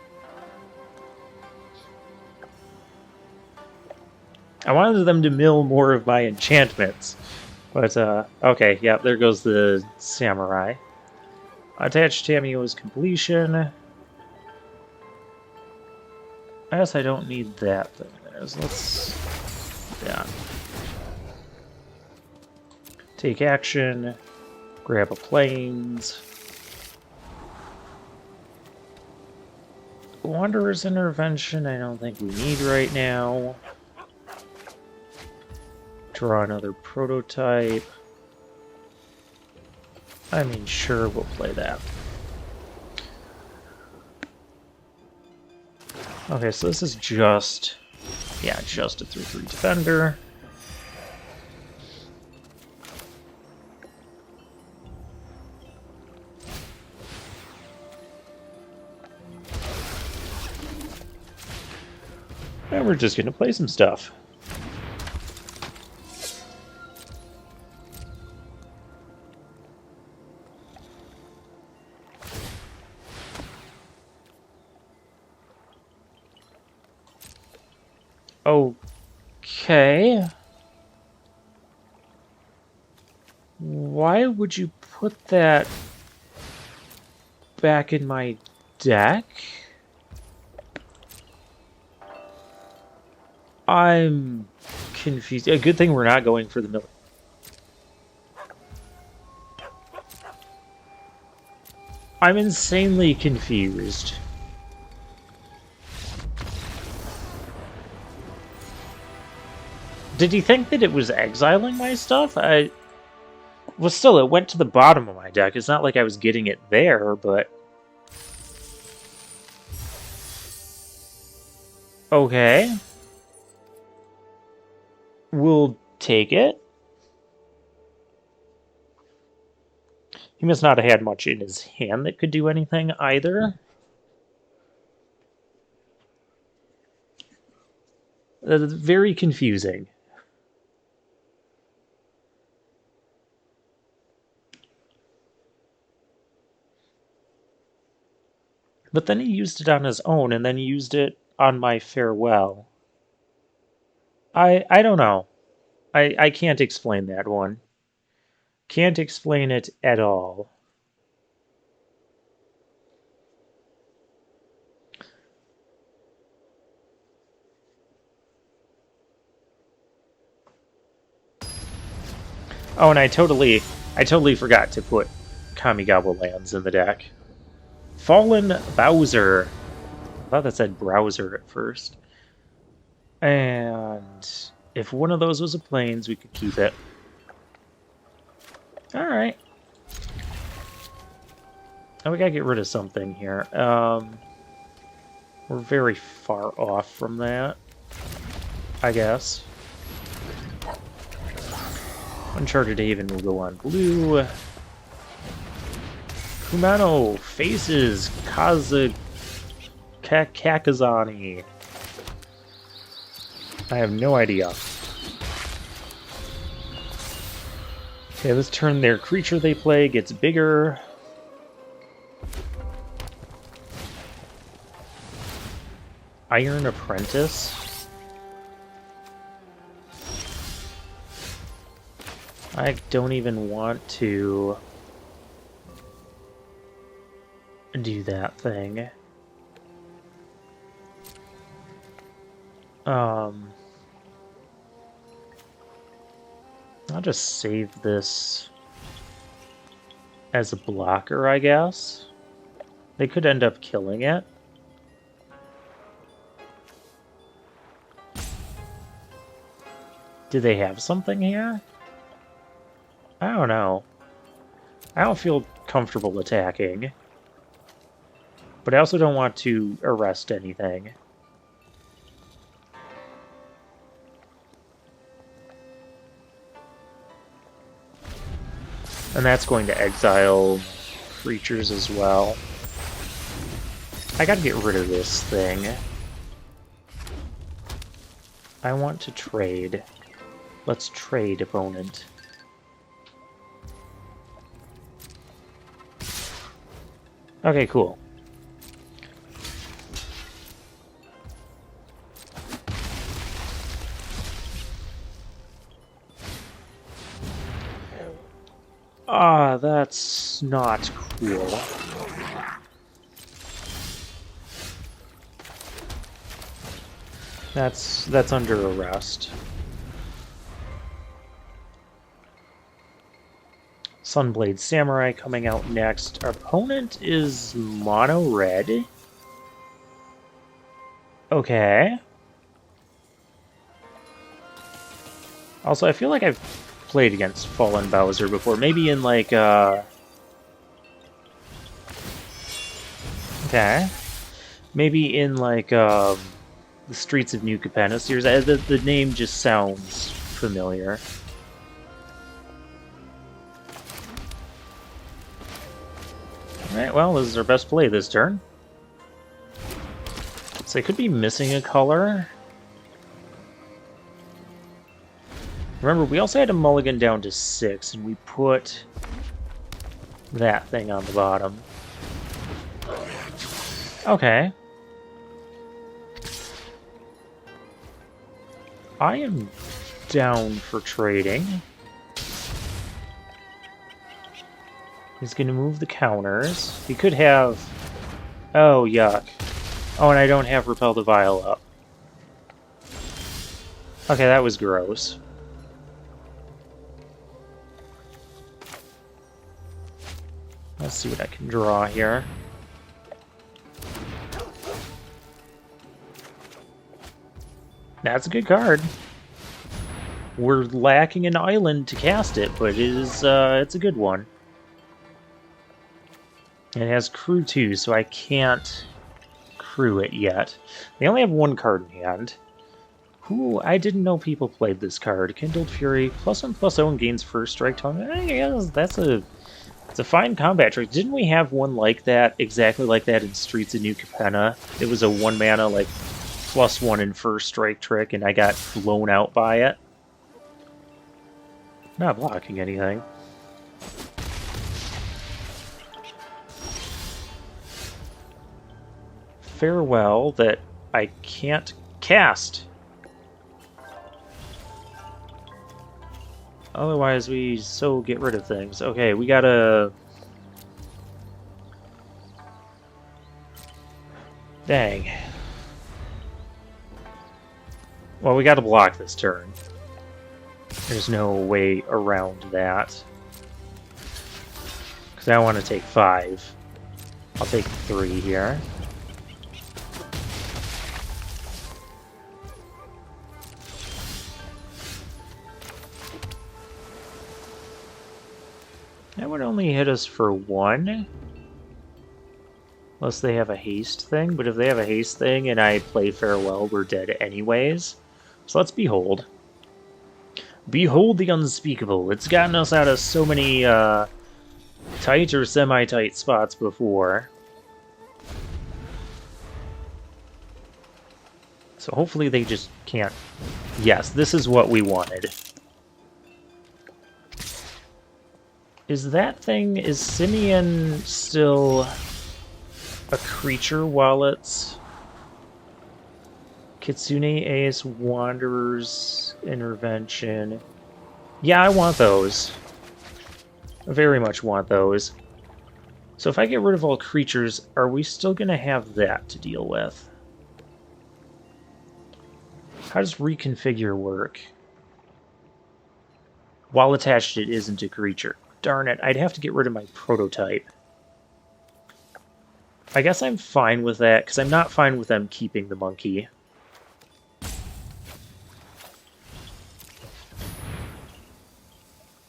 I wanted them to mill more of my enchantments. But, okay, yeah, there goes the Samurai. Attached Tamiyo's completion. I guess I don't need that thing there, so let's... Yeah. Take action. Grab a planes. Wanderer's Intervention, I don't think we need right now. Draw another prototype. I mean, sure, we'll play that. Okay, so this is just... Yeah, just a 3/3 defender. And we're just gonna play some stuff. Okay. Why would you put that back in my deck? I'm confused. A good thing we're not going for the mill. I'm insanely confused. Did he think that it was exiling my stuff? Well, still, it went to the bottom of my deck. It's not like I was getting it there, but... Okay. We'll take it. He must not have had much in his hand that could do anything either. Very confusing. But then he used it on his own, and then he used it on my farewell. I don't know. I can't explain that one. Can't explain it at all. Oh, and I totally forgot to put Kamigawa lands in the deck. Fallen Bowser. I thought that said browser at first. And if one of those was a plains, we could keep it. Alright. Now we gotta get rid of something here. We're very far off from that, I guess. Uncharted Haven will go on blue. Kumano faces Kakazani. I have no idea. Okay, this turn their creature they play gets bigger. Iron Apprentice. I don't even want to do that thing. I'll just save this as a blocker, I guess. They could end up killing it. Do they have something here? I don't know. I don't feel comfortable attacking. But I also don't want to arrest anything. And that's going to exile creatures as well. I gotta get rid of this thing. I want to trade. Let's trade, opponent. Okay, cool. Ah, that's not cool. That's under arrest. Sunblade Samurai coming out next. Our opponent is mono red. Okay. Also, I feel like I've played against Fallen Bowser before. Maybe in like okay. Maybe in like the Streets of New Capenna series. The name just sounds familiar. Alright, well, this is our best play this turn. So I could be missing a color. Remember, we also had a mulligan down to 6, and we put that thing on the bottom. Okay. I am down for trading. He's going to move the counters. He could have... Oh, yuck. Oh, and I don't have Repel the Vial up. Okay, that was gross. Let's see what I can draw here. That's a good card. We're lacking an island to cast it, but it's a good one. And it has crew too, so I can't crew it yet. They only have one card in hand. Ooh, I didn't know people played this card. Kindled Fury, +1/+0 and gains first strike tone. It's a fine combat trick. Didn't we have one like that, exactly like that in Streets of New Capenna? It was a 1 mana, like, +1 in first strike trick, and I got blown out by it. Not blocking anything. Farewell that I can't cast. Otherwise, we so get rid of things. Okay, we gotta... Dang. Well, we gotta block this turn. There's no way around that. Because I want to take 5. I'll take 3 here. That would only hit us for 1. Unless they have a haste thing. But if they have a haste thing and I play Farewell, we're dead anyways. So let's Behold. Behold the unspeakable. It's gotten us out of so many tight or semi-tight spots before. So hopefully they just can't... Yes, this is what we wanted. Is that thing... Is Simeon still a creature while it's... Kitsune, Ace, Wanderer's Intervention. Yeah, I want those. I very much want those. So if I get rid of all creatures, are we still going to have that to deal with? How does reconfigure work? While attached, it isn't a creature. Darn it, I'd have to get rid of my prototype. I guess I'm fine with that, because I'm not fine with them keeping the monkey.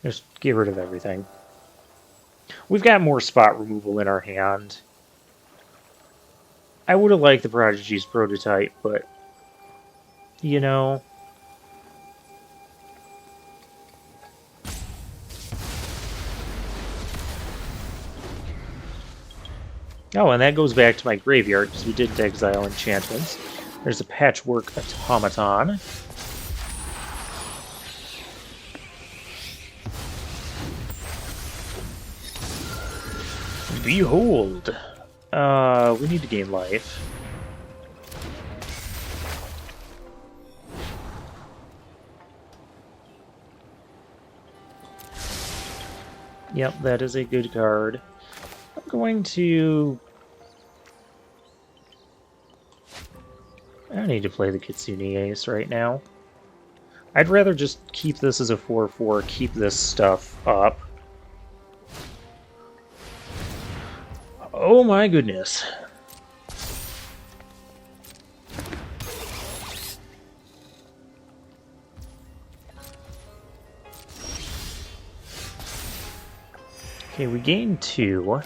Just get rid of everything. We've got more spot removal in our hand. I would have liked the Prodigy's prototype, but... You know... Oh, and that goes back to my graveyard, because we didn't exile enchantments. There's a Patchwork Automaton. Behold! We need to gain life. Yep, that is a good card. I'm going to... I don't need to play the Kitsune Ace right now. I'd rather just keep this as a 4/4, keep this stuff up. Oh my goodness. Okay, we gained 2.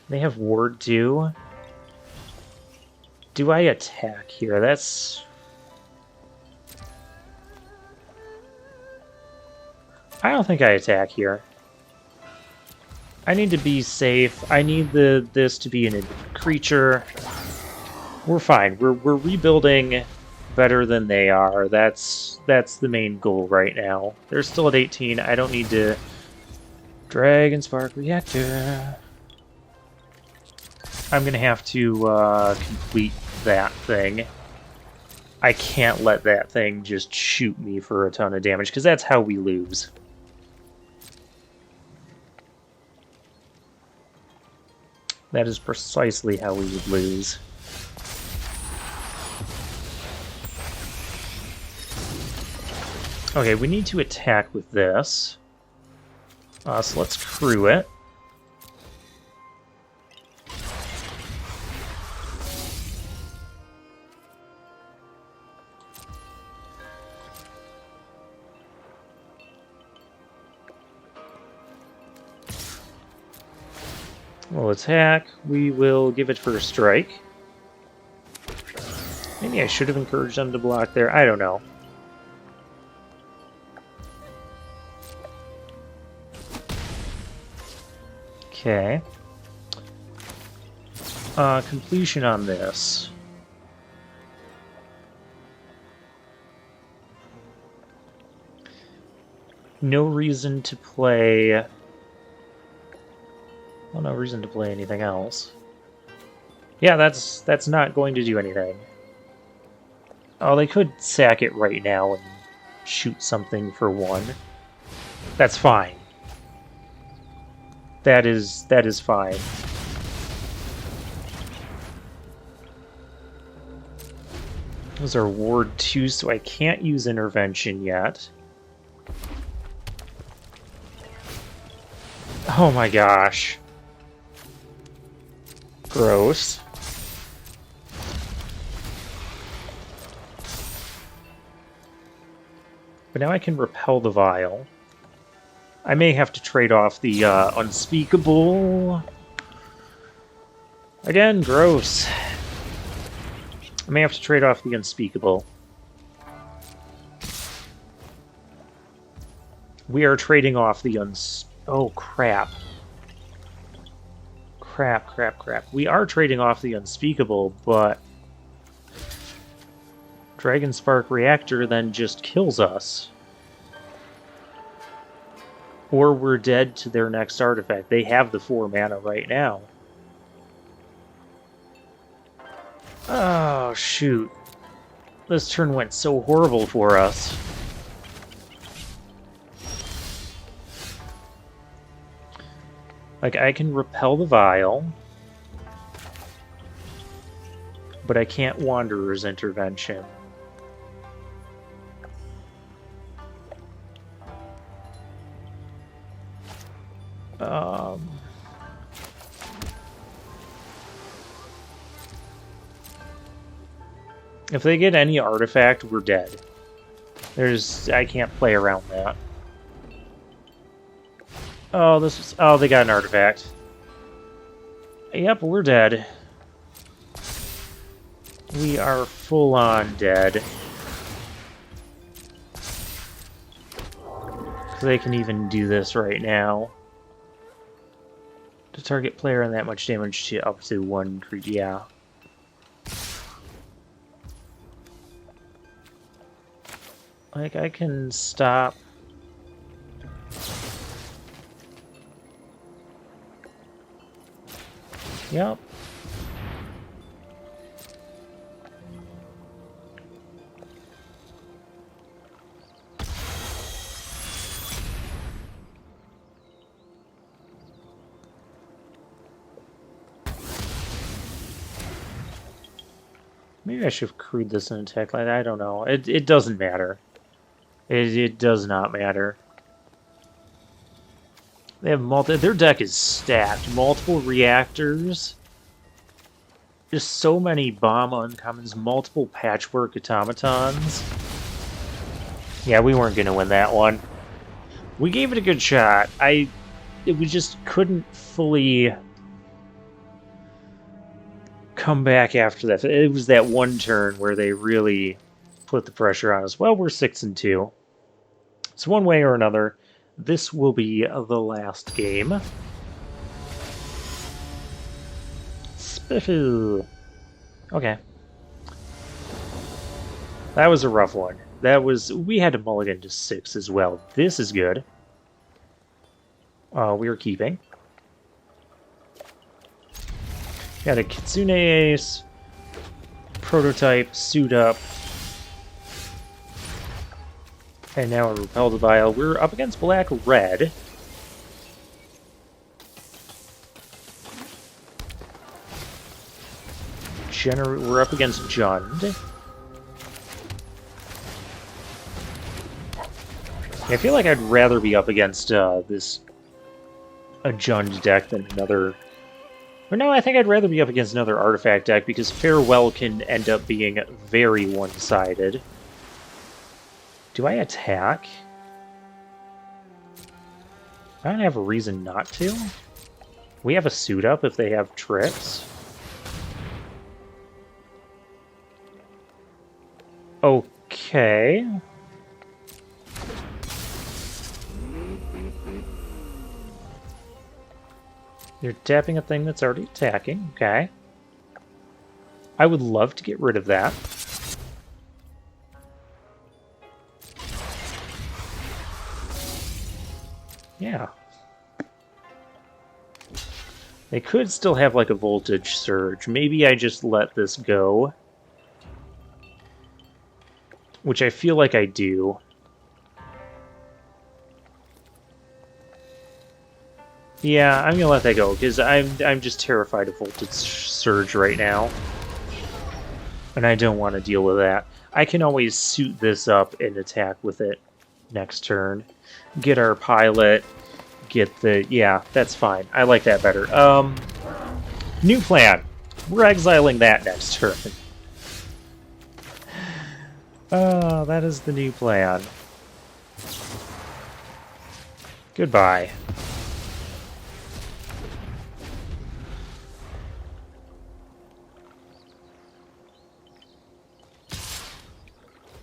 They have Ward 2. Do I attack here? That's... I don't think I attack here. I need to be safe. I need this to be a creature. We're fine. We're rebuilding better than they are. That's the main goal right now. They're still at 18. I don't need to... Dragon Spark Reactor. I'm going to have to complete that thing. I can't let that thing just shoot me for a ton of damage, because that's how we lose. That is precisely how we would lose. Okay, we need to attack with this. So let's crew it. We'll attack. We will give it first strike. Maybe I should have encouraged them to block there. I don't know. Okay. Completion on this. No reason to play... Well, no reason to play anything else. Yeah, that's not going to do anything. Oh, they could sack it right now and shoot something for 1. That's fine. That is fine. Those are Ward 2, so I can't use intervention yet. Oh my gosh. Gross. But now I can repel the vial. I may have to trade off the unspeakable. Again, gross. I may have to trade off the unspeakable. We are trading off the Oh, crap. Crap. We are trading off the unspeakable, but... Dragon Spark Reactor then just kills us. Or we're dead to their next artifact. They have the 4 mana right now. Oh, shoot. This turn went so horrible for us. Like, I can repel the vial, but I can't Wanderer's Intervention. If they get any artifact, we're dead. I can't play around that. Oh, they got an artifact. Yep, we're dead. We are full on dead. They can even do this right now. To target player and that much damage to up to 1 creature, yeah. Like, I can stop. Yep. Maybe I should have crewed this in attack line. I don't know. It doesn't matter. It does not matter. They have their deck is stacked. Multiple reactors. Just so many bomb uncommons. Multiple patchwork automatons. Yeah, we weren't going to win that one. We gave it a good shot. We just couldn't fully come back after that. It was that one turn where they really put the pressure on us. Well, we're 6-2. So one way or another, this will be the last game. Spiffoo. Okay. That was a rough one. We had to mulligan to 6 as well. This is good. We are keeping. Got a Kitsune Ace. Prototype, suit up. And now we repel the vial. We're up against black-red. We're up against Jund. I feel like I'd rather be up against this a Jund deck than another... Or no, I think I'd rather be up against another Artifact deck, because Farewell can end up being very one-sided. Do I attack? I don't have a reason not to. We have a suit up if they have tricks. Okay. You're tapping a thing that's already attacking. Okay. I would love to get rid of that. Yeah. They could still have like a voltage surge. Maybe I just let this go. Which I feel like I do. Yeah, I'm gonna let that go, because I'm just terrified of voltage surge right now. And I don't want to deal with that. I can always suit this up and attack with it next turn. Get our pilot, get the... Yeah, that's fine. I like that better. New plan. We're exiling that next turn. That is the new plan. Goodbye.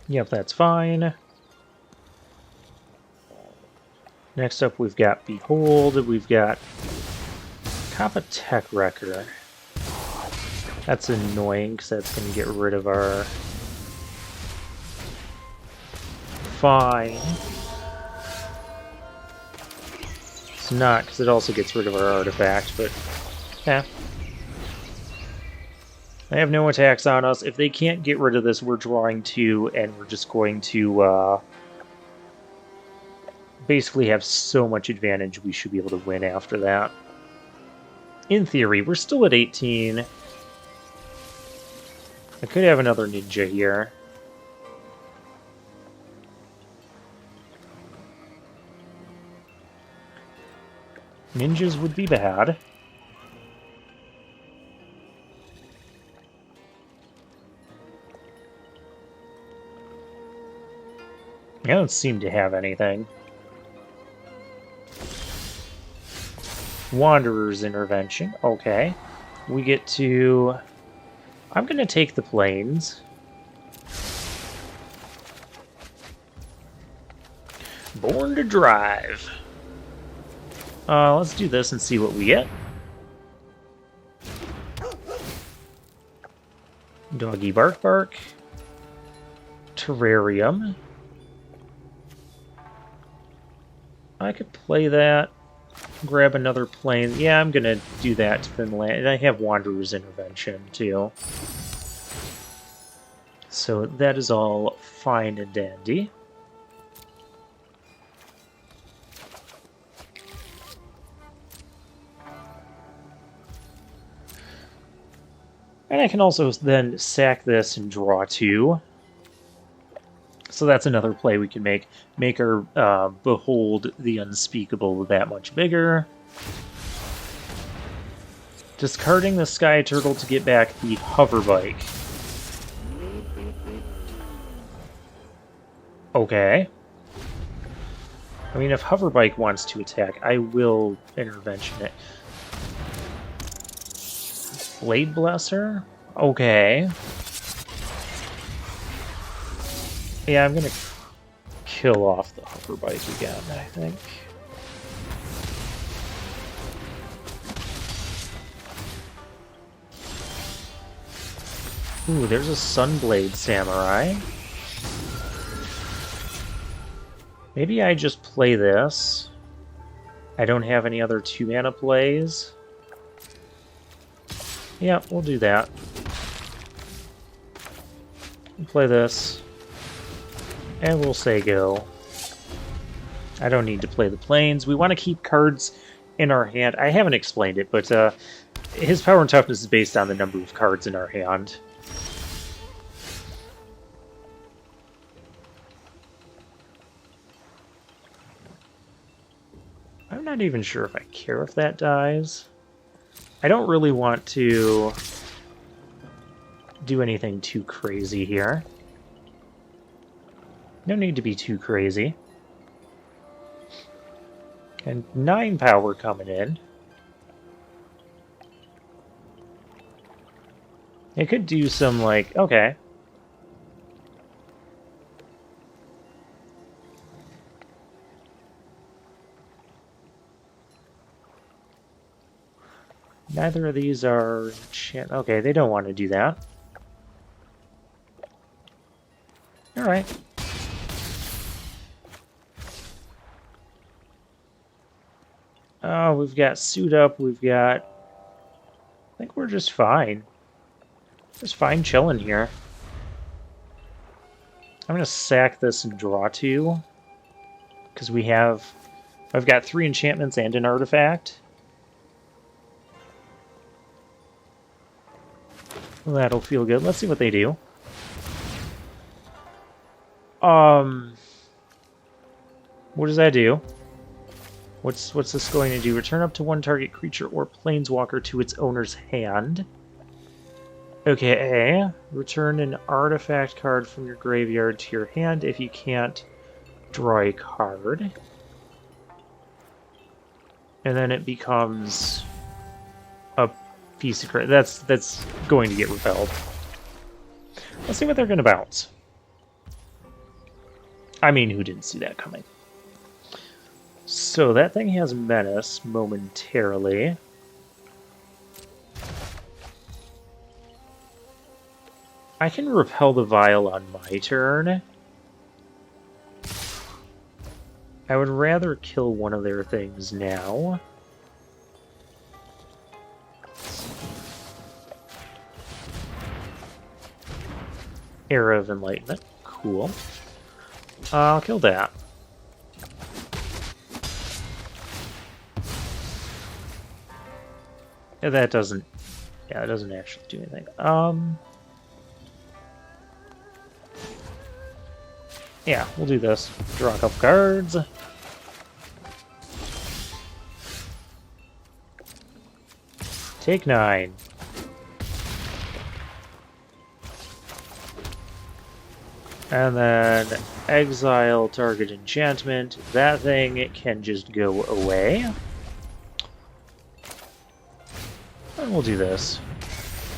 Yep, that's fine. Next up, we've got Behold. We've got Kappa Tech Wrecker. That's annoying, because that's going to get rid of our... Fine. It's not, because it also gets rid of our artifact, but... Yeah. They have no attacks on us. If they can't get rid of this, we're drawing 2, and we're just going to basically have so much advantage we should be able to win after that. In theory, we're still at 18. I could have another ninja here. Ninjas would be bad. I don't seem to have anything. Wanderer's Intervention. Okay. We get to... I'm going to take the planes. Born to Drive. Let's do this and see what we get. Doggy Bark Bark. Terrarium. I could play that. Grab another plane. Yeah, I'm going to do that to then land. And I have Wanderer's Intervention, too. So that is all fine and dandy. And I can also then sack this and draw 2. So that's another play we can make. Make our Behold the Unspeakable that much bigger. Discarding the Sky Turtle to get back the Hover Bike. Okay. I mean, if Hover Bike wants to attack, I will Intervention it. Blade Blesser? Okay. Yeah, I'm gonna kill off the Hover Bike again, I think. Ooh, there's a Sunblade Samurai. Maybe I just play this. I don't have any other 2-mana plays. Yeah, we'll do that. We'll play this. And we'll say go. I don't need to play the planes. We want to keep cards in our hand. I haven't explained it, but his power and toughness is based on the number of cards in our hand. I'm not even sure if I care if that dies. I don't really want to do anything too crazy here. No need to be too crazy. And 9 power coming in. It could do some, like, okay. Neither of these are enchant. Okay, they don't want to do that. Alright. Oh, we've got suit up, we've got... I think we're just fine. Just fine chilling here. I'm gonna sack this and draw 2. Because we have... I've got 3 enchantments and an artifact. Well, that'll feel good. Let's see what they do. What does that do? What's this going to do? Return up to 1 target creature or planeswalker to its owner's hand. Okay. Return an artifact card from your graveyard to your hand if you can't draw a card. And then it becomes a piece of card. That's going to get repelled. Let's see what they're going to bounce. I mean, who didn't see that coming? So that thing has Menace momentarily. I can repel the Vial on my turn. I would rather kill one of their things now. Era of Enlightenment. Cool. I'll kill that. Yeah, that doesn't... Yeah, it doesn't actually do anything. Yeah, we'll do this. Draw a couple cards. Take 9. And then exile target enchantment. That thing, it can just go away. And we'll do this.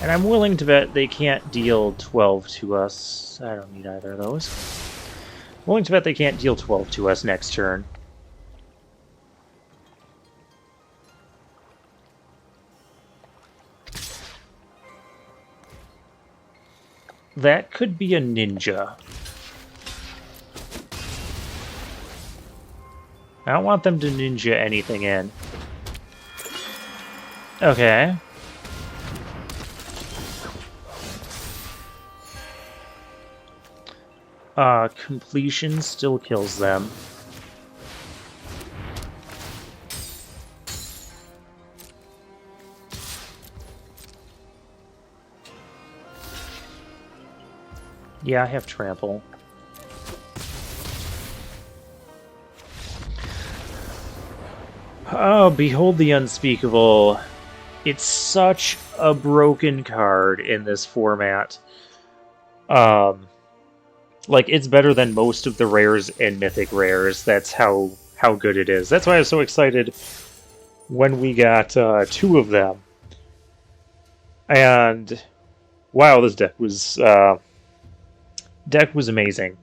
And I'm willing to bet they can't deal 12 to us. I don't need either of those. Willing to bet they can't deal 12 to us next turn. That could be a ninja. I don't want them to ninja anything in. Okay. Completion still kills them. Yeah, I have trample. Oh, behold the unspeakable. It's such a broken card in this format. Like, it's better than most of the rares and mythic rares. That's how good it is. That's why I was so excited when we got 2 of them. And wow, this deck was amazing.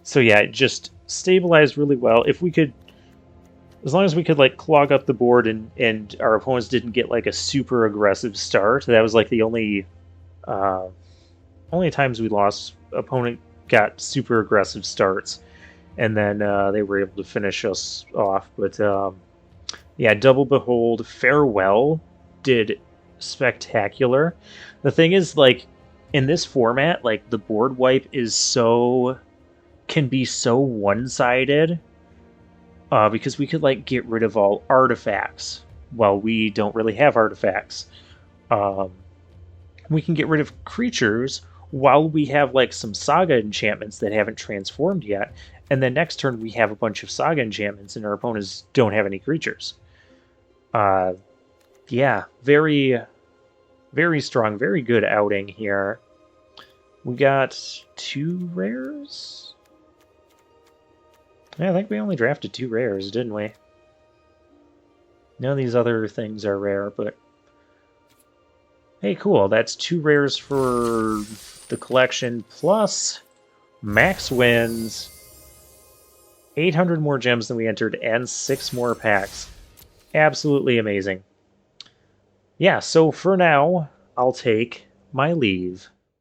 So yeah, it just stabilized really well. If we could, as long as we could like clog up the board and our opponents didn't get like a super aggressive start, that was like the only times we lost. Opponent got super aggressive starts, and then they were able to finish us off. But yeah, Double Behold, Farewell did spectacular. The thing is, like, in this format, like, the board wipe can be so one-sided, because we could, like, get rid of all artifacts. Well, we don't really have artifacts. We can get rid of creatures, while we have like some Saga enchantments that haven't transformed yet, and then next turn we have a bunch of Saga enchantments and our opponents don't have any creatures. Yeah, very, very strong, very good outing here. We got 2 rares? Yeah, I think we only drafted 2 rares, didn't we? None of these other things are rare, but... Hey, cool, that's 2 rares for the collection, plus max wins, 800 more gems than we entered, and 6 more packs. Absolutely amazing. Yeah, so for now, I'll take my leave.